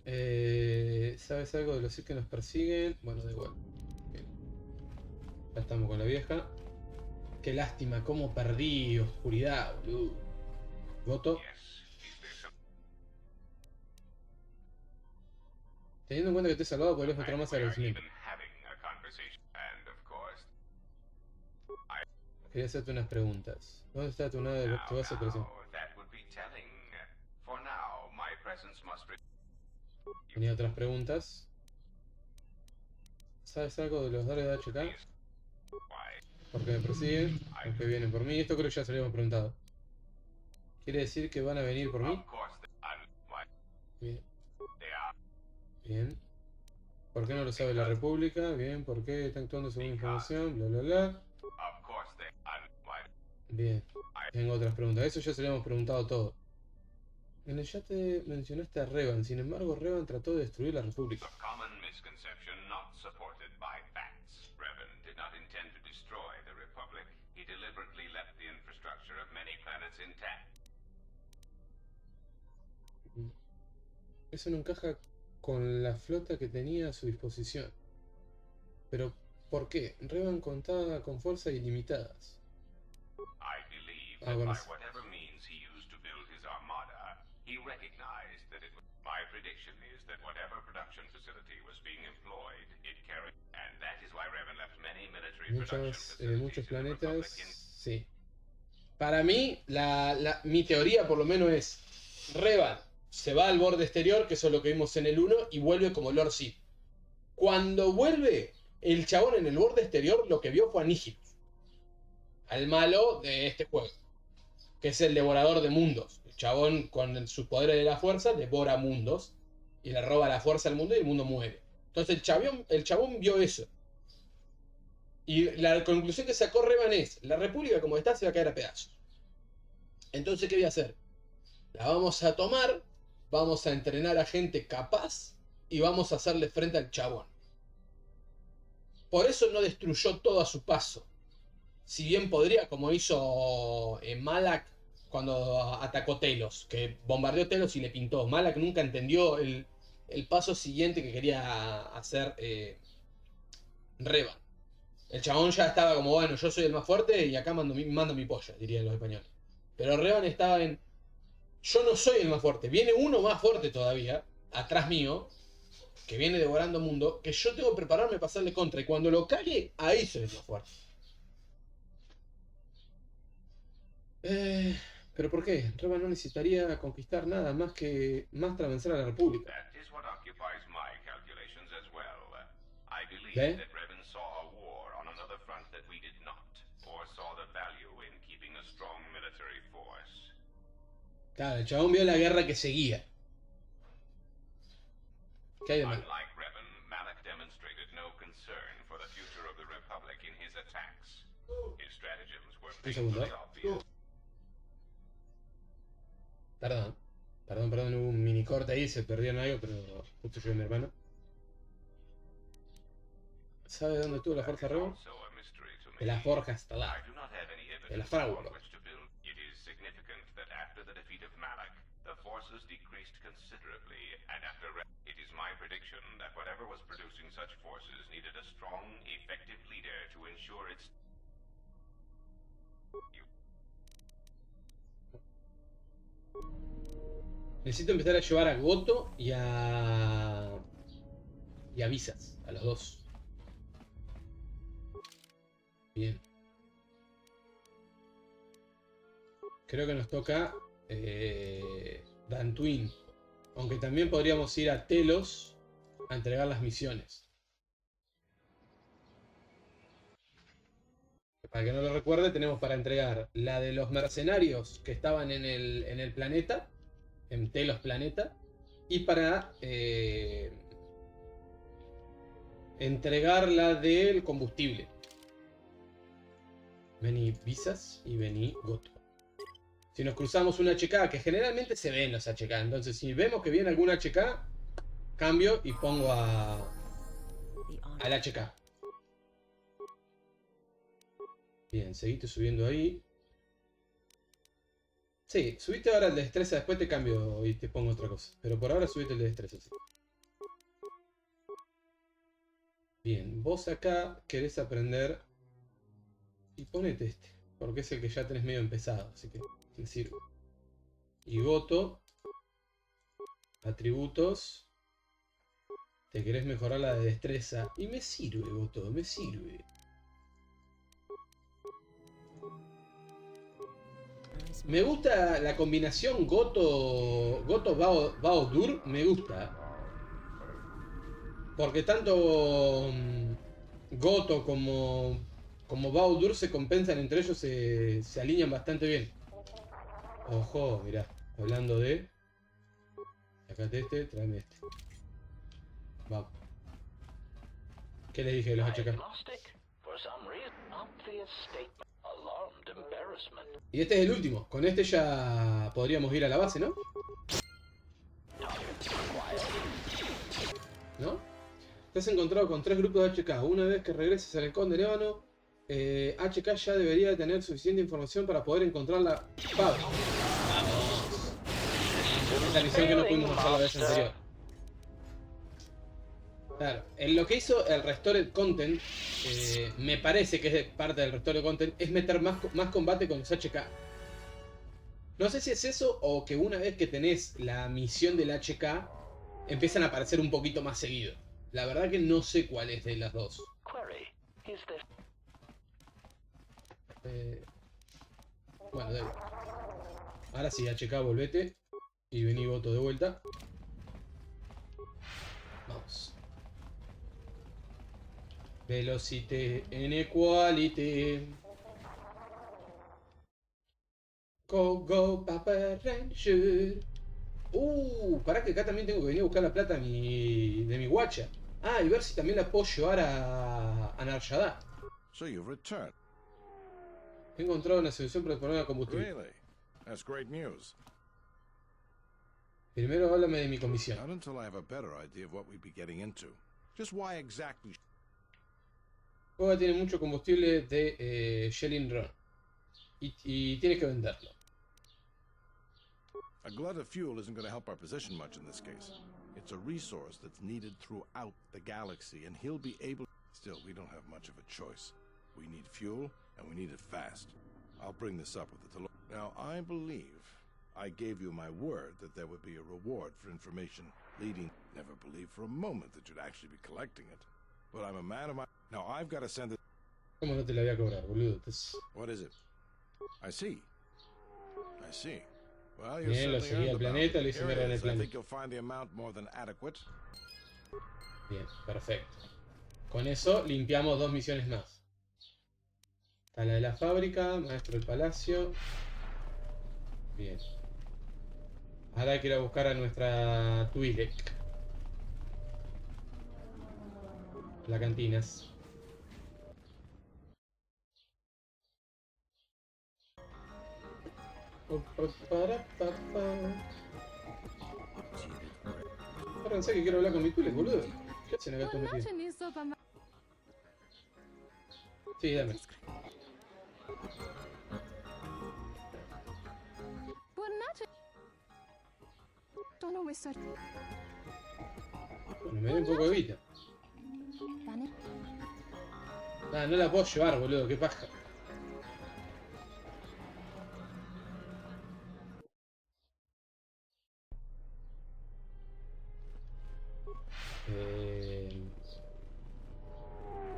¿Sabes algo de los Sith que nos persiguen? Bueno, da igual. Bien. Ya estamos con la vieja. Qué lástima, cómo perdí oscuridad, boludo. Voto. Teniendo en cuenta que te he salvado, podrías mostrar más agradecimiento. Quería hacerte unas preguntas. ¿Dónde está tu nave de tu base de operación? Tenía otras preguntas. ¿Sabes algo de los dólares de HK? ¿Por qué me persiguen? ¿Por qué vienen por mí? Esto creo que ya se lo habíamos preguntado. ¿Quiere decir que van a venir por mí? Bien. Bien. ¿Por qué no lo sabe la República? Bien. ¿Por qué está actuando según información? Bla, bla, bla. Bien. Tengo otras preguntas. Eso ya se lo habíamos preguntado todo. En el chat te mencionaste a Revan. Sin embargo, Revan trató de destruir la República. Eso no encaja con la flota que tenía a su disposición. Pero, ¿por qué? Revan contaba con fuerzas ilimitadas. Bueno. Muchos planetas, sí. Para mí, mi teoría por lo menos es Revan se va al borde exterior, que eso es lo que vimos en el 1, y vuelve como Lord Sith. Cuando vuelve, el chabón en el borde exterior lo que vio fue a Nihilus, al malo de este juego, que es el devorador de mundos. El chabón con sus poderes de la fuerza devora mundos y le roba la fuerza al mundo y el mundo muere. Entonces el chabón vio eso. Y la conclusión que sacó Revan es, la República como está se va a caer a pedazos. Entonces, ¿qué voy a hacer? La vamos a tomar, vamos a entrenar a gente capaz y vamos a hacerle frente al chabón. Por eso no destruyó todo a su paso. Si bien podría, como hizo Malak cuando atacó Telos, que bombardeó Telos y le pintó. Malak nunca entendió el paso siguiente que quería hacer Revan. El chabón ya estaba como, bueno, yo soy el más fuerte y acá mando mi polla, dirían los españoles. Pero Revan estaba en, yo no soy el más fuerte, viene uno más fuerte todavía, atrás mío, que viene devorando mundo, que yo tengo que prepararme para hacerle contra. Y cuando lo cague, ahí soy el más fuerte. ¿Pero por qué? Revan no necesitaría conquistar nada más tras vencer a la República. ¿Ve? Claro, el chabón vio la guerra que seguía. ¿Qué hay de malo? Un segundo. Perdón, hubo un mini corte ahí, se perdieron algo, pero justo yo y mi hermano. ¿Sabe dónde estuvo la Forja Revan? En la Forja Estelar. En la Fragua. Necesito empezar a llevar a Goto y a Visas, a los dos. Bien. Creo que nos toca Dantooine. Aunque también podríamos ir a Telos a entregar las misiones. Para que no lo recuerde, tenemos para entregar la de los mercenarios que estaban en el planeta, en Telos planeta, y para entregar la del combustible. Vení Visas y vení Goto. Si nos cruzamos un HK, que generalmente se ven los HK, entonces si vemos que viene algún HK, cambio y pongo al HK. Bien, seguiste subiendo ahí. Sí, subiste ahora el de destreza, después te cambio y te pongo otra cosa. Pero por ahora subiste el de destreza, sí. Bien, vos acá querés aprender y ponete este, porque es el que ya tenés medio empezado, así que me sirve. Y Goto. Atributos. Te querés mejorar la de destreza. Y me sirve, Goto, me sirve. Me gusta la combinación Goto-Bao-Dur, me gusta. Porque tanto Goto como Bao-Dur se compensan entre ellos, se alinean bastante bien. Ojo, mirá, hablando de... Sacate este, tráeme este. Vamos. ¿Qué le dije de los HK? Y este es el último. Con este ya podríamos ir a la base, ¿no? ¿No? Te has encontrado con 3 grupos de HK. Una vez que regreses al halcón de Ébano, HK ya debería tener suficiente información para poder encontrar la fábrica. ¡Vamos! Esa misión que no pudimos hacer la vez anterior. Claro, en lo que hizo el Restored Content, me parece que es parte del Restored Content, es meter más combate con los HK. No sé si es eso o que una vez que tenés la misión del HK, empiezan a aparecer un poquito más seguido. La verdad que no sé cuál es de las dos. Bueno, dale. Ahora sí, HK, volvete. Y vení, Goto, de vuelta. Vamos. Velocity inequality. Go, Papa Ranger. Pará que acá también tengo que venir a buscar la plata de mi guacha. Ah, y ver si también la puedo llevar a Narshada. So you've returned. He encontrado una solución para el problema de combustible. Really? That's great news. Primero háblame de mi comisión. Not until I have a better idea of what we'd be getting into. Just why exactly. Hola tiene mucho combustible de Shelling Run. Y tienes que venderlo. A glut of fuel isn't going to help our position much in this case. It's a resource that's needed throughout the galaxy, and he'll be able... Still, we don't have much of a choice. We need fuel, and we need it fast. I'll bring this up with the Telo. Now, I believe I gave you my word that there would be a reward for information leading... Never believed for a moment that you'd actually be collecting it. But I'm a man of my... Now, I've got to send it... ¿Cómo no te la voy a cobrar, boludo? What is it? I see. Well, bien, lo seguí al planeta, lo hice mierda en el planeta. Bien, perfecto. Con eso limpiamos 2 misiones más. Está la de la fábrica, maestro del palacio. Bien. Ahora hay que ir a buscar a nuestra Twi'lek. La cantinas. Pensé que quiero hablar con mi Twi'lek, boludo. ¿Qué hacen acá estos metidos? Sí, dame. Bueno, me da un poco de vida. Ah, no la puedo llevar, boludo, qué paja.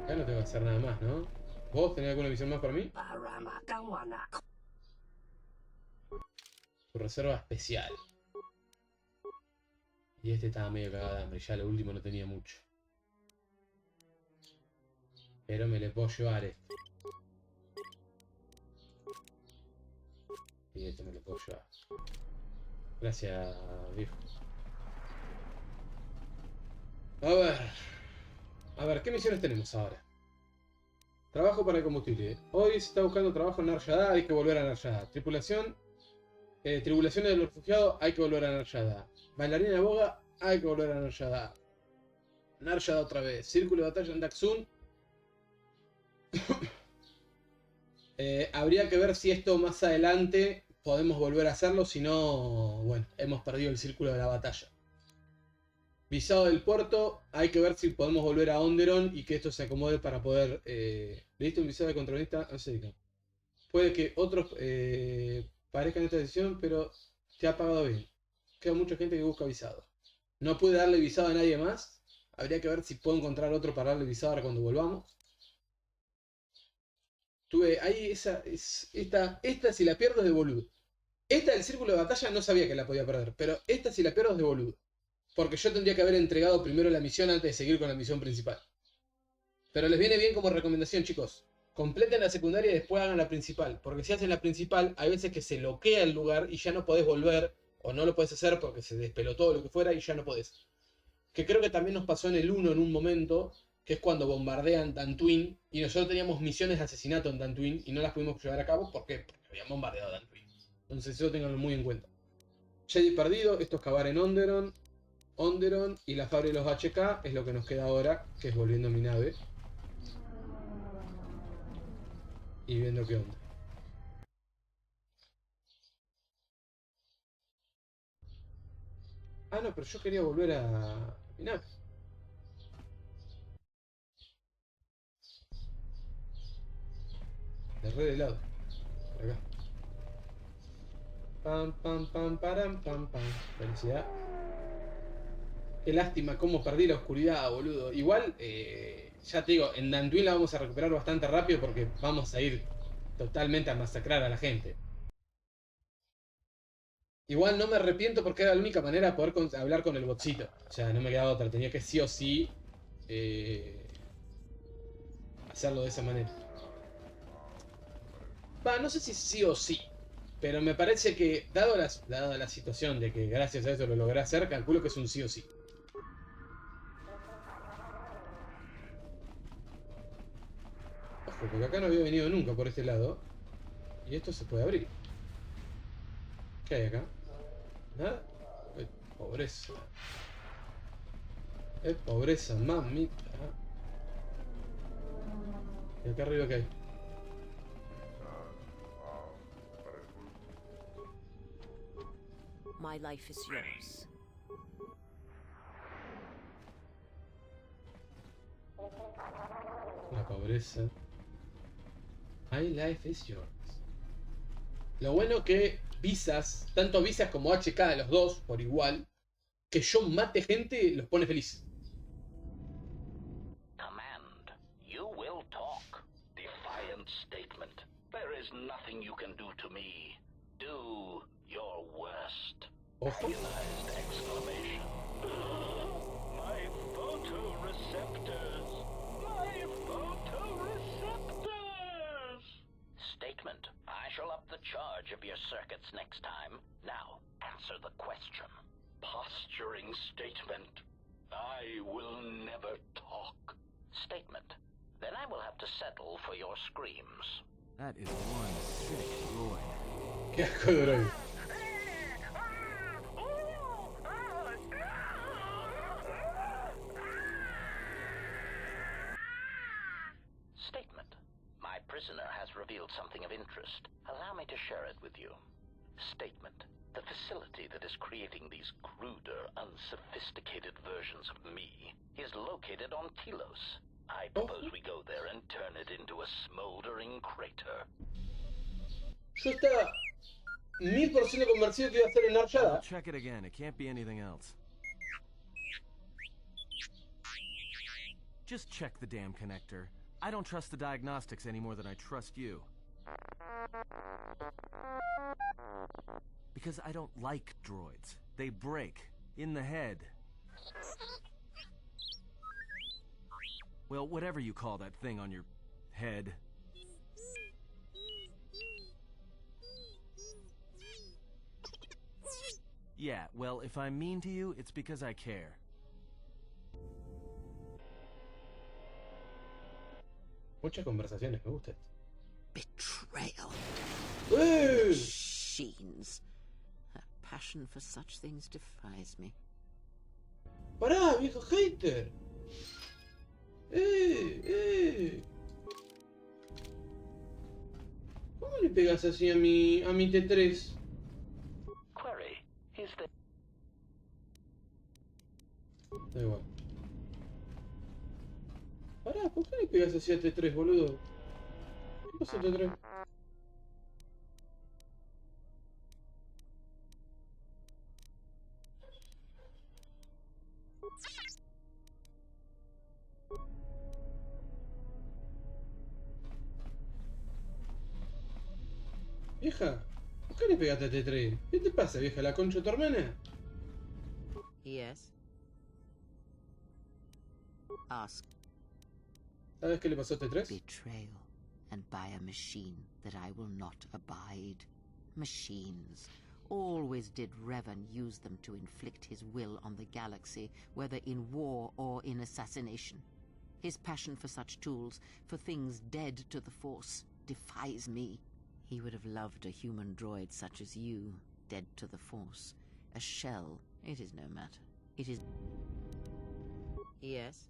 Acá no tengo que hacer nada más, ¿no? ¿Vos tenés alguna misión más para mí? Tu reserva especial. Y este estaba medio cagado de hambre, ya lo último no tenía mucho. Pero me le puedo llevar este. Y este me lo puedo llevar. Gracias, viejo. A ver, ¿qué misiones tenemos ahora? Trabajo para el combustible. Hoy se está buscando trabajo en Narshada, hay que volver a Narshada. Tribulaciones de los refugiados, hay que volver a Narshada. Bailarina de boga, hay que volver a Narshada. Narshada otra vez. Círculo de batalla en Daxun. Habría que ver si esto más adelante podemos volver a hacerlo, si no, bueno, hemos perdido el círculo de la batalla. Visado del puerto, hay que ver si podemos volver a Onderon y que esto se acomode para poder... ¿Leíste un visado de contrabandista? No sé. Puede que otros parezcan esta decisión, pero Se ha pagado bien. Queda mucha gente que busca visado. No pude darle visado a nadie más. Habría que ver si puedo encontrar otro para darle visado ahora cuando volvamos. Tuve ahí esta si la pierdo es de boludo. Esta del círculo de batalla no sabía que la podía perder, pero esta si la pierdo es de boludo. Porque yo tendría que haber entregado primero la misión antes de seguir con la misión principal. Pero les viene bien como recomendación, chicos. Completen la secundaria y después hagan la principal. Porque si hacen la principal, hay veces que se bloquea el lugar y ya no podés volver. O no lo podés hacer porque se despelotó o lo que fuera y ya no podés. Que creo que también nos pasó en el 1 en un momento, que es cuando bombardean Dantooine. Y nosotros teníamos misiones de asesinato en Dantooine y no las pudimos llevar a cabo. ¿Por qué? Porque habían bombardeado Dantooine. Entonces eso tenganlo muy en cuenta. Jedi perdido, esto es cavar en Onderon y la fábrica de los HK es lo que nos queda ahora, que es volviendo a mi nave. Y viendo qué onda. Ah, no, pero yo quería volver a mi nave. De re de lado. Por acá. Pam, pam, pam, param, pam, pam. Felicidad. Qué lástima cómo perdí la oscuridad, boludo. Igual, ya te digo, en Dantooine la vamos a recuperar bastante rápido porque vamos a ir totalmente a masacrar a la gente. Igual no me arrepiento porque era la única manera de poder hablar con el botcito. O sea, no me quedaba otra. Tenía que sí o sí hacerlo de esa manera. Va, no sé si sí o sí. Pero me parece que, dado la situación de que gracias a eso lo logré hacer, calculo que es un sí o sí. Ojo, porque acá no había venido nunca por este lado. Y esto se puede abrir. ¿Qué hay acá? ¿Nada? Pobreza. Pobreza, mamita. ¿Y acá arriba qué hay? My life is yours. La pobreza. My life is yours. Lo bueno que visas, tanto visas como HK de los dos, por igual, que yo mate gente los pone feliz. Command. You will talk. Defiant statement. There is nothing you can do to me. Do your worst. Ojo. Agonized exclamation. My photoreceptors. My photoreceptors. Statement. I shall up the charge of your circuits next time. Now, answer the question. Posturing statement. I will never talk. Statement. Then I will have to settle for your screams. That is one sick droid. Qué asco de droid. Statement. My prisoner has revealed something of interest. Allow me to share it with you. Statement. The facility that is creating these cruder, unsophisticated versions of me is located on Telos. I propose we go there and turn it into a smoldering crater. Yo estaba 1000% convencido que iba a ser en Arshada. I'll check it again. It can't be anything else. Just check the damn connector. I don't trust the diagnostics any more than I trust you. Because I don't like droids. They break. In the head. Well, whatever you call that thing on your head. Yeah, well, if I'm mean to you, it's because I care. Muchas conversaciones, me gusta esto. Betrayal. Machines. Her passion for such things defies me. Pará, viejo hater. ¿Cómo le pegas así a mi T3? Query. Is there... Da igual. Pará, ¿por qué le pegas así a T3, boludo? ¿Qué pasa, T3? Vieja, ¿por qué le pegaste a este tren? ¿Qué te pasa, vieja? ¿La concha de tu hermana? Yes. Ask. ¿Sabes qué le pasó a este 3? Betrayal, and by a machine that I will not abide. Machines. Always did Revan use them to inflict his will on the galaxy, whether in war or in assassination. His passion for such tools, for things dead to the Force, defies me. He would have loved a human droid such as you, dead to the Force. A shell, it is no matter. It is... Yes?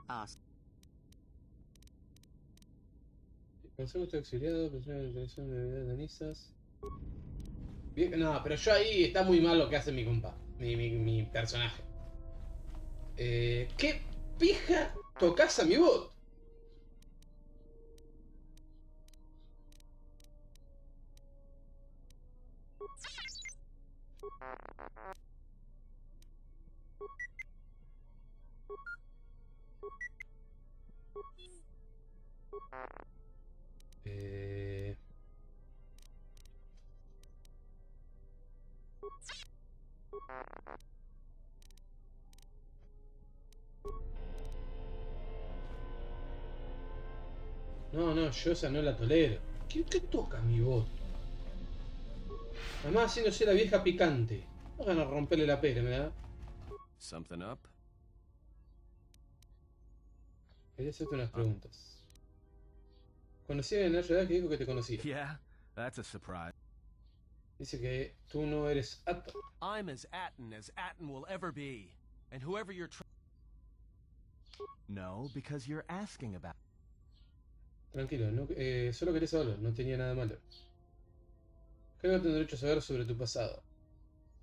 Ask. Consejo está exiliado, persona de televisión de videos de Nisas. No, pero yo ahí está muy mal lo que hace mi compa, mi personaje. ¿Qué pija tocas a mi bot? No, yo esa no la tolero. ¿Qué toca mi bot? Además haciéndose la vieja picante. No van a romperle la pera, ¿verdad? Something up? Quería hacerte unas preguntas. Conocí a Nacho que dijo que te conocía. Yeah, that's a surprise. Dice que tú no eres Atton. I'm as Atton will ever be. And whoever you're No, because you're asking about... Tranquilo, no, solo quería saberlo, no tenía nada malo. Creo que tengo derecho a saber sobre tu pasado.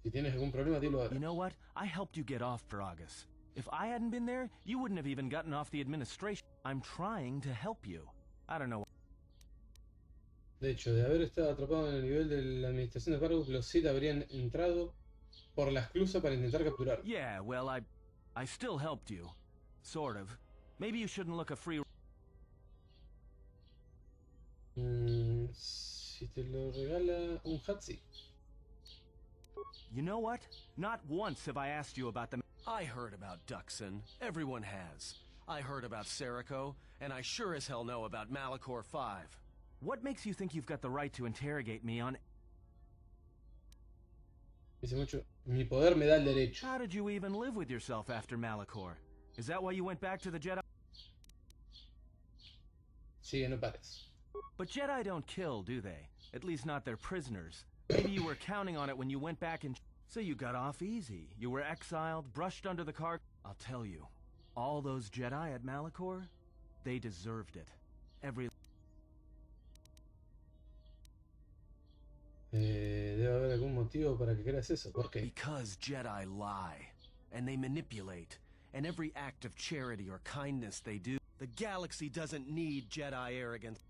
Si tienes algún problema, dilo ahora. You know what? I helped you get off Peragus. If I hadn't been there, you wouldn't have even gotten off the administration. I'm trying to help you. I don't know. De hecho, de haber estado atrapado en el nivel de la administración de Peragus, los Sith habrían entrado por la esclusa para intentar capturar. Yeah, well, I still helped you. Sort of. Maybe you shouldn't look a free... Si te lo regala un Hatsi. You know what? Not once have I asked you about them. I heard about Duxon. Everyone has. I heard about Serico, and I sure as hell know about Malachor 5. What makes you think you've got the right to interrogate me on... Dice mucho, mi poder me da el derecho. How did you even live with yourself after Malachor? Is that why you went back to the Jedi? Sigue, no pares. But Jedi don't kill, do they? At least not their prisoners. Maybe you were counting on it when you went back and... So you got off easy. You were exiled, brushed under the car... I'll tell you, all those Jedi at Malachor, they deserved it. Every... Debe haber algún motivo para que creas eso. ¿Por qué? Because Jedi lie, and they manipulate, and every act of charity or kindness they do, the galaxy doesn't need Jedi arrogance.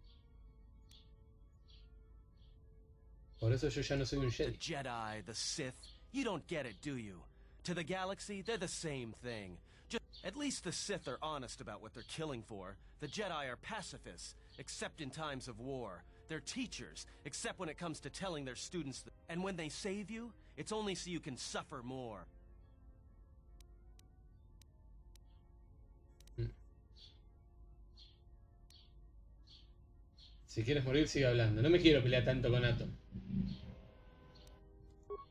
Por eso yo ya no soy un The Jedi. Jedi, the Sith, you don't get it, do you? To the galaxy, they're the same thing. Just, at least the Sith are honest about what they're killing for. The Jedi are pacifists, except in times of war. They're teachers, except when it comes to telling their students and when they save you, it's only so you can suffer more. Si quieres morir, sigue hablando. No me quiero pelear tanto con Atton.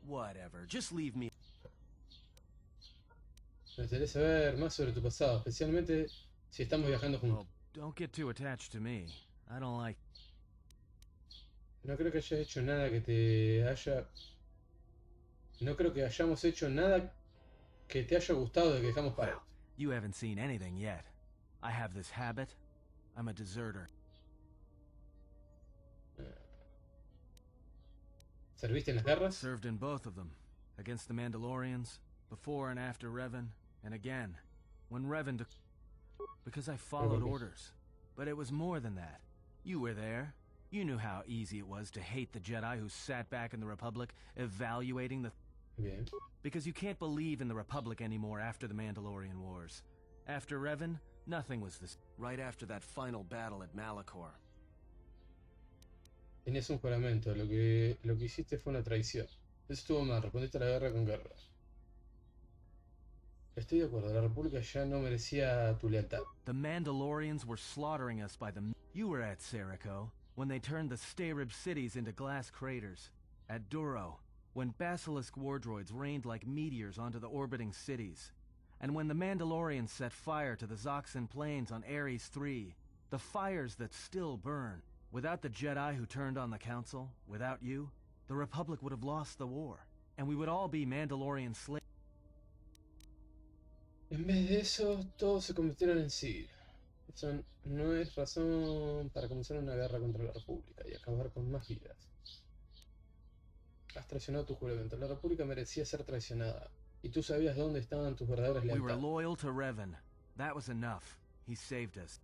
Whatever, just leave me. Me gustaría saber más sobre tu pasado, especialmente si estamos viajando juntos. Don't get too attached to me. I don't like... No creo que hayas hecho nada que te haya... No creo que hayamos hecho nada que te haya gustado de que dejamos para. You haven't seen anything yet. I have this habit. I'm a deserter. ¿Serviste en las guerras? Served in both of them. Against the Mandalorians, before and after Revan, and again, when Revan took... Because I followed orders. But it was more than that. You were there. You knew how easy it was to hate the Jedi who sat back in the Republic, evaluating the... Bien. Because you can't believe in the Republic anymore after the Mandalorian Wars. After Revan, nothing was this. Right after that final battle at Malachor. Tenías un juramento, lo que hiciste fue una traición. Eso estuvo mal, respondiste a la guerra con guerra. Estoy de acuerdo, la República ya no merecía tu lealtad. The Mandalorians were slaughtering us by the... You were at Serico, when they turned the Starib cities into glass craters. At Duro, when Basilisk war droids rained like meteors onto the orbiting cities. And when the Mandalorians set fire to the Zoxan plains on Ares III. The fires that still burn. Without the Jedi who turned on the Council, without you, the Republic would have lost the war. And we would all be Mandalorian slaves. En vez de eso, todos se convirtieron en Sith. Eso no es razón para comenzar una guerra contra la República y acabar con más vidas. Has traicionado tu juramento. La República merecía ser traicionada. Y tú sabías dónde estaban tus verdaderas We were lealtades. loyal to Revan. That was enough. He saved us.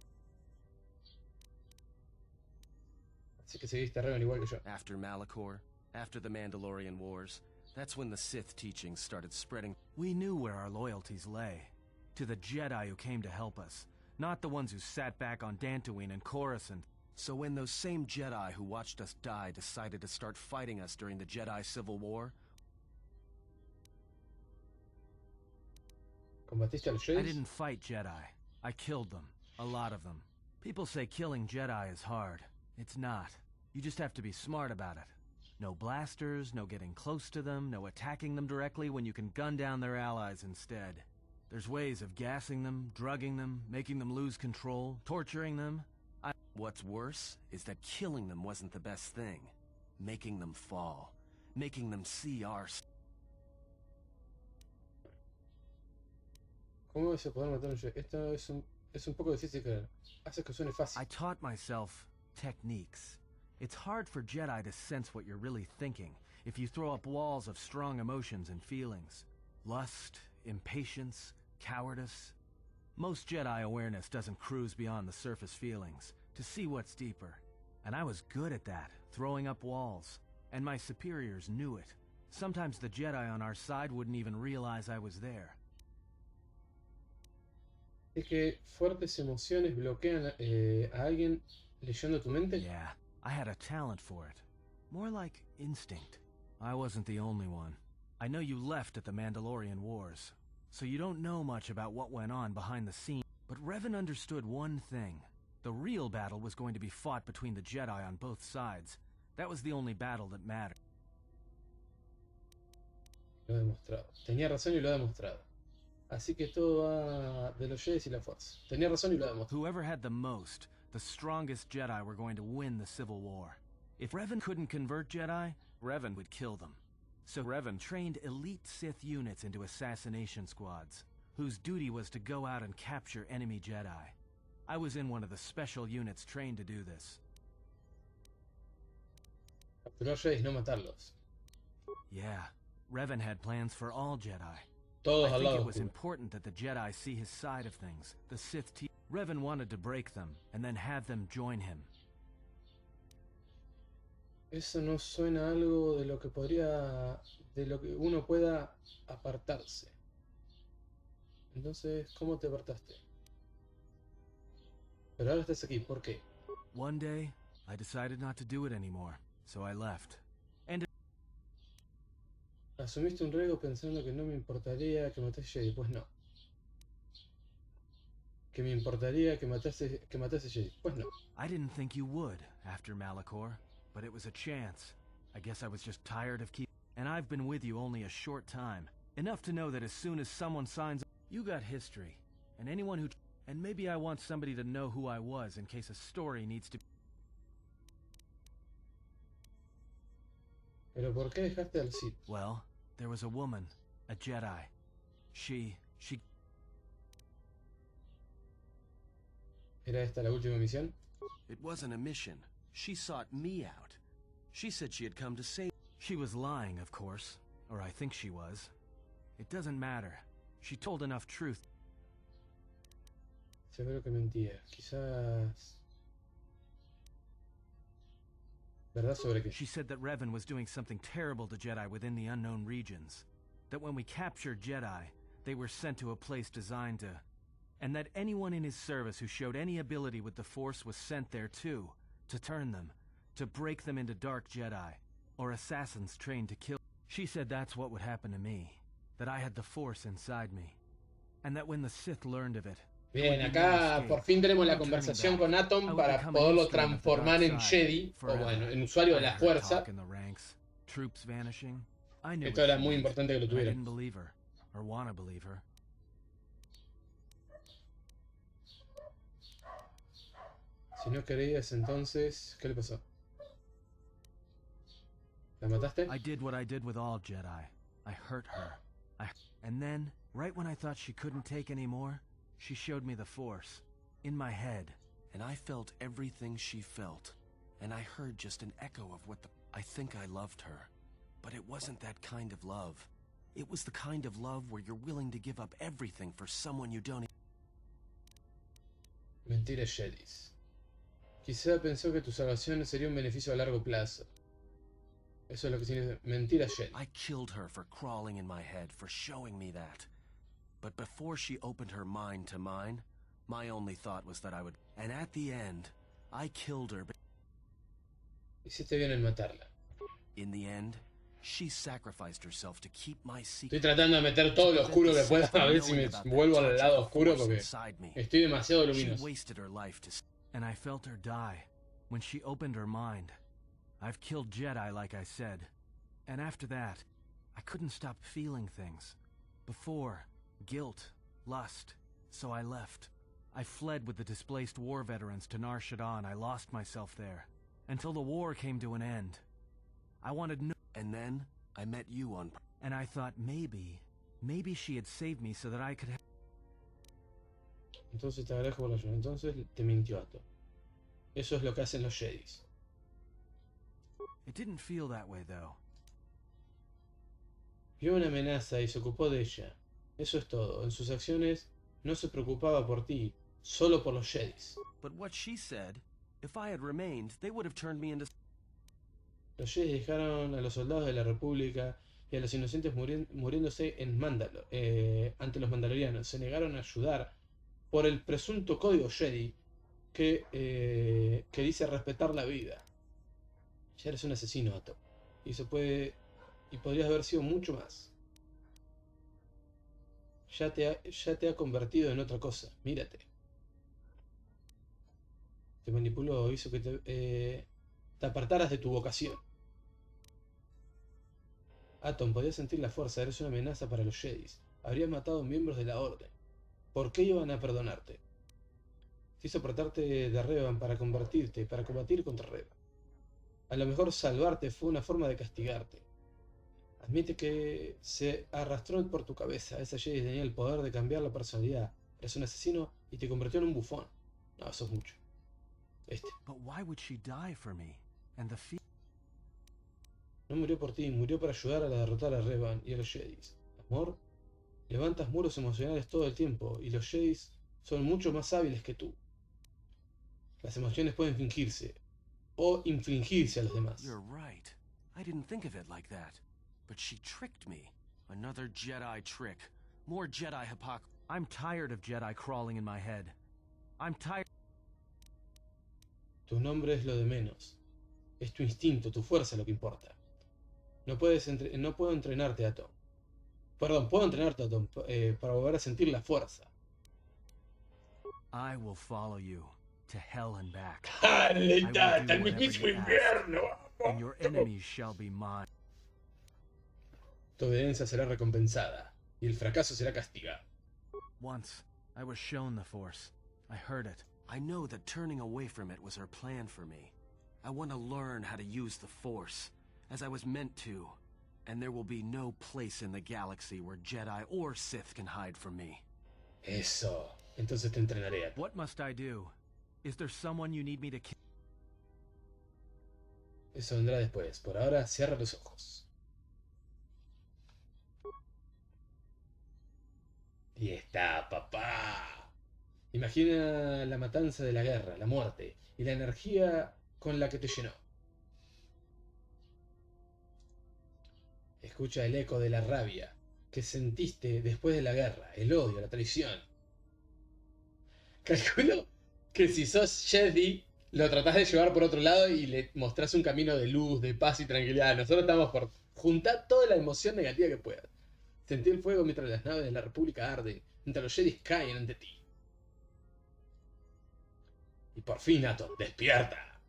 Así que seguiste a Revan igual que yo. After Malachor, after the Mandalorian Wars, that's when the Sith teachings started spreading. We knew where our loyalties lay. To the Jedi who came to help us, not the ones who sat back on Dantooine and Coruscant. So when those same Jedi who watched us die decided to start fighting us during the Jedi Civil War, ¿Combatiste a los I Jedi? didn't fight Jedi. I killed them. A lot of them. People say killing Jedi is hard. It's not. You just have to be smart about it. No blasters, no getting close to them, no attacking them directly when you can gun down their allies instead. There's ways of gassing them, drugging them, making them lose control, torturing them. What's worse is that killing them wasn't the best thing. Making them fall. Making them see our... ¿Cómo se puede matar a un Jedi? Esto es un poco difícil de creer. Haces que suene fácil. I taught myself techniques. It's hard for Jedi to sense what you're really thinking if you throw up walls of strong emotions and feelings. Lust, impatience, cowardice. Most Jedi awareness doesn't cruise beyond the surface feelings, to see what's deeper. And I was good at that, throwing up walls. And my superiors knew it. Sometimes the Jedi on our side wouldn't even realize I was there. ¿Es que fuertes emociones bloquean a alguien leyendo tu mente? Yeah, I had a talent for it. More like instinct. I wasn't the only one. I know you left at the Mandalorian Wars, so you don't know much about what went on behind the scenes. But Revan understood one thing. The real battle was going to be fought between the Jedi on both sides. That was the only battle that mattered. Lo ha demostrado. Tenía razón y lo ha demostrado. Así que todo va de los Jedi y la fuerza. Tenía razón y lo ha demostrado. Whoever had the most, the strongest Jedi were going to win the Civil War. If Revan couldn't convert Jedi, Revan would kill them. So Revan trained elite Sith units into assassination squads, whose duty was to go out and capture enemy Jedi. I was in one of the special units trained to do this. Capturar Jedi, no matarlos. Yeah, Revan had plans for all Jedi. Todos I al think lado. it was important that the Jedi see his side of things. The Sith Revan wanted to break them, and then have them join him. Eso no suena a algo de lo que podría, de lo que uno pueda apartarse. Entonces, ¿cómo te apartaste? Pero ahora estás aquí, ¿por qué? One day, I decided not to do it anymore, so I left. And Asumiste un riesgo pensando que no me importaría que matase Jedi, pues no. Que me importaría que matase Jedi, pues no. I didn't think you would after Malachor, but it was a chance. I guess I was just tired of keeping. And I've been with you only a short time. Enough to know that as soon as someone signs, you got history. And anyone who... And maybe I want somebody to know who I was in case a story needs to... Pero ¿por qué dejaste al Sith? Well, there was a woman, a Jedi. She... ¿Era esta la última misión? It wasn't a mission. She sought me out. She said she had come to save... She was lying, of course. Or I think she was. It doesn't matter. She told enough truth. Seguro que mentía. Quizás... ¿Verdad sobre qué? She said that Revan was doing something terrible to Jedi within the unknown regions. That when we captured Jedi, they were sent to a place designed to... And that anyone in his service who showed any ability with the Force was sent there too, to turn them, to break them into dark Jedi, or assassins trained to kill. She said that's what would happen to me, that I had the Force inside me, and that when the Sith learned of it. Bien, acá por fin tenemos la conversación con Atom para poderlo transformar en Jedi, o bueno, en usuario de la fuerza. Esto era muy importante que lo tuviera. Si no querías, entonces, ¿qué le pasó? ¿La mataste? I did what I did with all Jedi. I hurt her. And then, right when I thought she couldn't take any more, she showed me the Force. In my head. And I felt everything she felt. And I heard just an echo of what the... I think I loved her. But it wasn't that kind of love. It was the kind of love where you're willing to give up everything for someone you don't... Mentiras Jedis. Quizá pensó que tu salvación sería un beneficio a largo plazo. Eso es lo que significa mentira Jedi. I killed her for crawling in my head, for showing me that. But before she opened her mind to mine, my only thought was that I would... And at the end, I killed her. Hiciste bien en matarla. In the end, she sacrificed herself to keep my secret. Estoy tratando de meter todo lo oscuro que pueda, a ver si me vuelvo al lado oscuro porque estoy demasiado luminoso. She wasted her life to... And I felt her die when she opened her mind. I've killed Jedi, like I said. And after that, I couldn't stop feeling things. Before, guilt, lust. So I left. I fled with the displaced war veterans to Nar Shaddaa. I lost myself there. Until the war came to an end. I wanted no... And then, I met you on... And I thought maybe she had saved me so that I could have... Entonces te agradezco por la ayuda. Entonces te mintió Atom. Eso es lo que hacen los Jedis. It didn't feel that way though. Vio una amenaza y se ocupó de ella. Eso es todo. En sus acciones no se preocupaba por ti, solo por los Jedis. But what she said, if I had remained, they would have turned me into... Los Jedis dejaron a los soldados de la República y a los inocentes muriéndose en Mandalor, ante los mandalorianos. Se negaron a ayudar por el presunto código Jedi que dice respetar la vida. Ya eres un asesino, Atom. Y podrías haber sido mucho más. Ya te ha convertido en otra cosa. Mírate. Te manipuló, hizo que te apartaras de tu vocación. Atom, podías sentir la fuerza, eres una amenaza para los Jedis. Habrías matado miembros de la Orden. ¿Por qué iban a perdonarte? Te hizo apartarte de Revan para combatir contra Revan. A lo mejor salvarte fue una forma de castigarte. Admite que se arrastró por tu cabeza. Esa Jedi tenía el poder de cambiar la personalidad. Eres un asesino y te convirtió en un bufón. No, eso es mucho. But why would she die for me? And the No murió por ti, murió para ayudar a derrotar a Revan y a los Jedis. Amor, levantas muros emocionales todo el tiempo y los Jedis son mucho más hábiles que tú. Las emociones pueden fingirse o infligirse a los demás. You're right. I didn't think of it like that. But she tricked me. Another Jedi trick. More Jedi hypocrisy. I'm tired of Jedi crawling in my head. I'm tired. Tu nombre es lo de menos. Es tu instinto, tu fuerza lo que importa. No puedo entrenarte, Atom. Perdón, puedo entrenarte, Atom, para volver a sentir la fuerza. I will follow you to hell and back. ¡Hasta el mismísimo invierno! And your enemies shall be mine. Tu obediencia será recompensada y el fracaso será castigado. Once, I was shown the Force. I heard it. I know that turning away from it was her plan for me. I want to learn how to use the Force, as I was meant to. And there will be no place in the galaxy where Jedi or Sith can hide from me. Eso. Entonces te entrenaré. What must I do? Is there someone you need me to kill? Eso vendrá después. Por ahora, cierra los ojos. Y está, papá. Imagina la matanza de la guerra, la muerte y la energía con la que te llenó. Escucha el eco de la rabia que sentiste después de la guerra, el odio, la traición. Calculo que si sos Jedi, lo tratás de llevar por otro lado y le mostrás un camino de luz, de paz y tranquilidad. Nosotros estamos por juntar toda la emoción negativa que puedas. Sentí el fuego mientras las naves de la República arden, mientras los Jedi caen ante ti. Y por fin, Atom, despierta.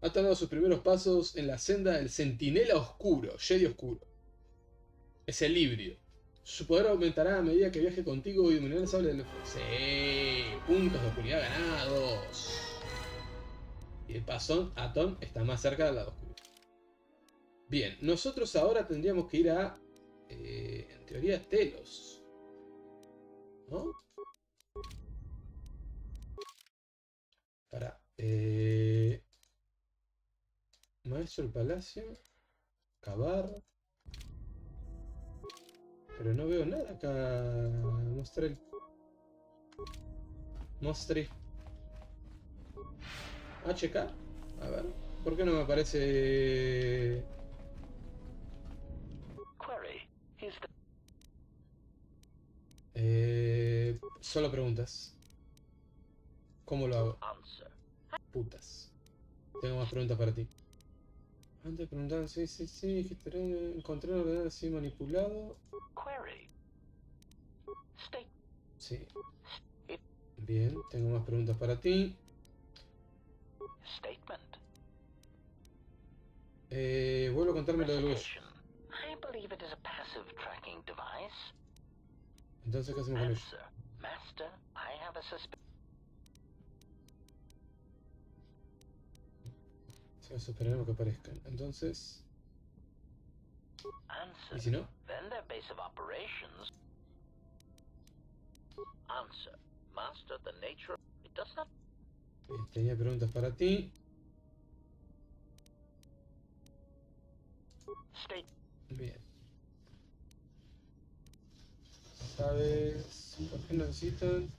Ha tomado sus primeros pasos en la senda del Centinela Oscuro, Jedi Oscuro. Es el híbrido. Su poder aumentará a medida que viaje contigo y dominará el sable del fuego. Sí, puntos de oscuridad ganados. Y de paso, Atom está más cerca del lado oscuro. Bien, nosotros ahora tendríamos que ir a... en teoría, Telos. ¿No? Para... Maestro del Palacio. Cavar. Pero no veo nada acá. Mostré. HK. A ver. ¿Por qué no me aparece? Solo preguntas. ¿Cómo lo hago? Putas. Tengo más preguntas para ti. Antes de preguntar, sí, encontré un ordenador así manipulado. Sí. Bien, tengo más preguntas para ti. Vuelvo a contarme lo del hueso. Entonces, ¿qué hacemos con ello? Esperaremos que aparezcan. Entonces... ¿y si no? Bien, tenía preguntas para ti. Bien. ¿Sabes por qué necesitan?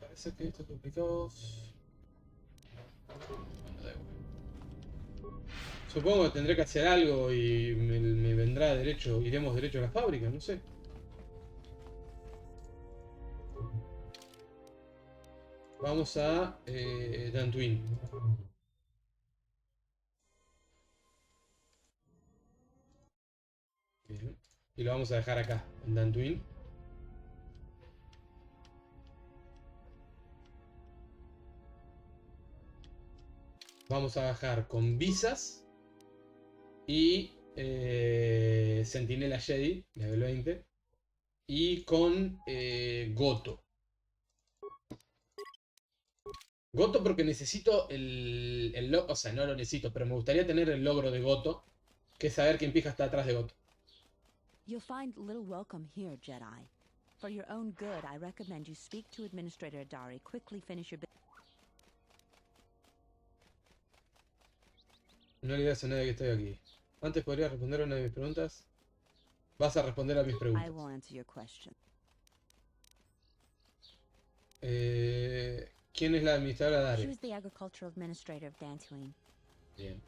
Parece que estos duplicados... bueno, da igual. Supongo que tendré que hacer algo y me vendrá derecho, iremos derecho a la fábrica, no sé. Vamos a Dantooine. Bien. Y lo vamos a dejar acá, en Dantooine. Vamos a bajar con visas y Centinela Jedi, level 20, y con Goto. Goto porque necesito el logro, o sea, no lo necesito, pero me gustaría tener el logro de Goto, que es saber quién pija está atrás de Goto. You'll find little welcome here, Jedi. For your own good, I recommend you speak to Administrator Adari. Quickly finish your business. No le digas a nadie que estoy aquí. Antes podrías responder a una de mis preguntas. Vas a responder a mis preguntas. I will answer your question. ¿Quién es la administradora de She Adari? was the agricultural administrator of Dantooine. Bien.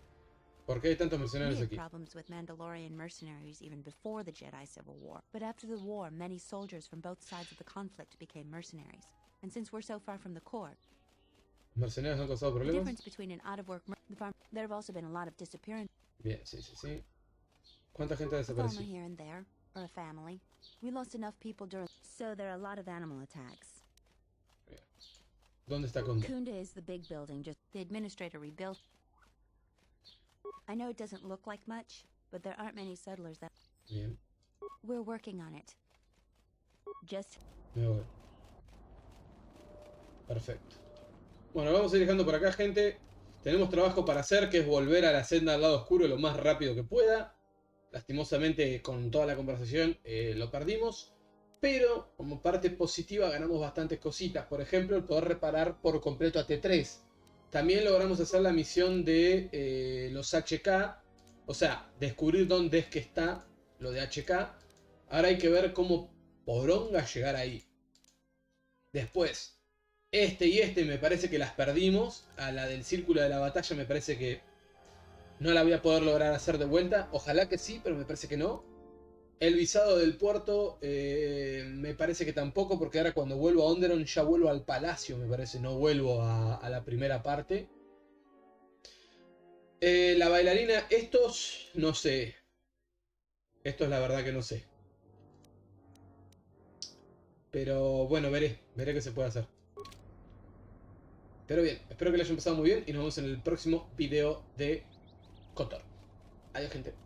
¿Por qué hay tantos We mercenarios had aquí? problems with Mandalorian mercenaries even before the Jedi Civil War. But after the war, many soldiers from both sides of the conflict became mercenaries. And since we're so far from the core, ¿Mercenarios han causado the problemas? difference between an out-of-work there have also been a lot of disappearances. Bien, sí. ¿Cuánta gente ha A farmer desaparecido? here and there, or a family. We lost enough people during, so there are a lot of animal attacks. Bien. ¿Dónde está Kunda? Kunda is the big building, just the administrator rebuilt. I know it doesn't look like much, but there aren't many settlers that... Bien, We're working on it. Just... me voy. Perfecto. Bueno, vamos a ir dejando por acá, gente. Tenemos trabajo para hacer, que es volver a la senda al lado oscuro lo más rápido que pueda. Lastimosamente, con toda la conversación lo perdimos. Pero, como parte positiva, ganamos bastantes cositas. Por ejemplo, el poder reparar por completo a T3. También logramos hacer la misión de los HK. O sea, descubrir dónde es que está lo de HK. Ahora hay que ver cómo poronga llegar ahí. Después, este me parece que las perdimos. A la del círculo de la batalla me parece que no la voy a poder lograr hacer de vuelta. Ojalá que sí, pero me parece que no. El visado del puerto me parece que tampoco, porque ahora cuando vuelvo a Onderon ya vuelvo al palacio, me parece, no vuelvo a la primera parte. La bailarina, estos, no sé. Estos la verdad que no sé. Pero bueno, veré qué se puede hacer. Pero bien, espero que lo hayan pasado muy bien y nos vemos en el próximo video de KOTOR. Adiós, gente.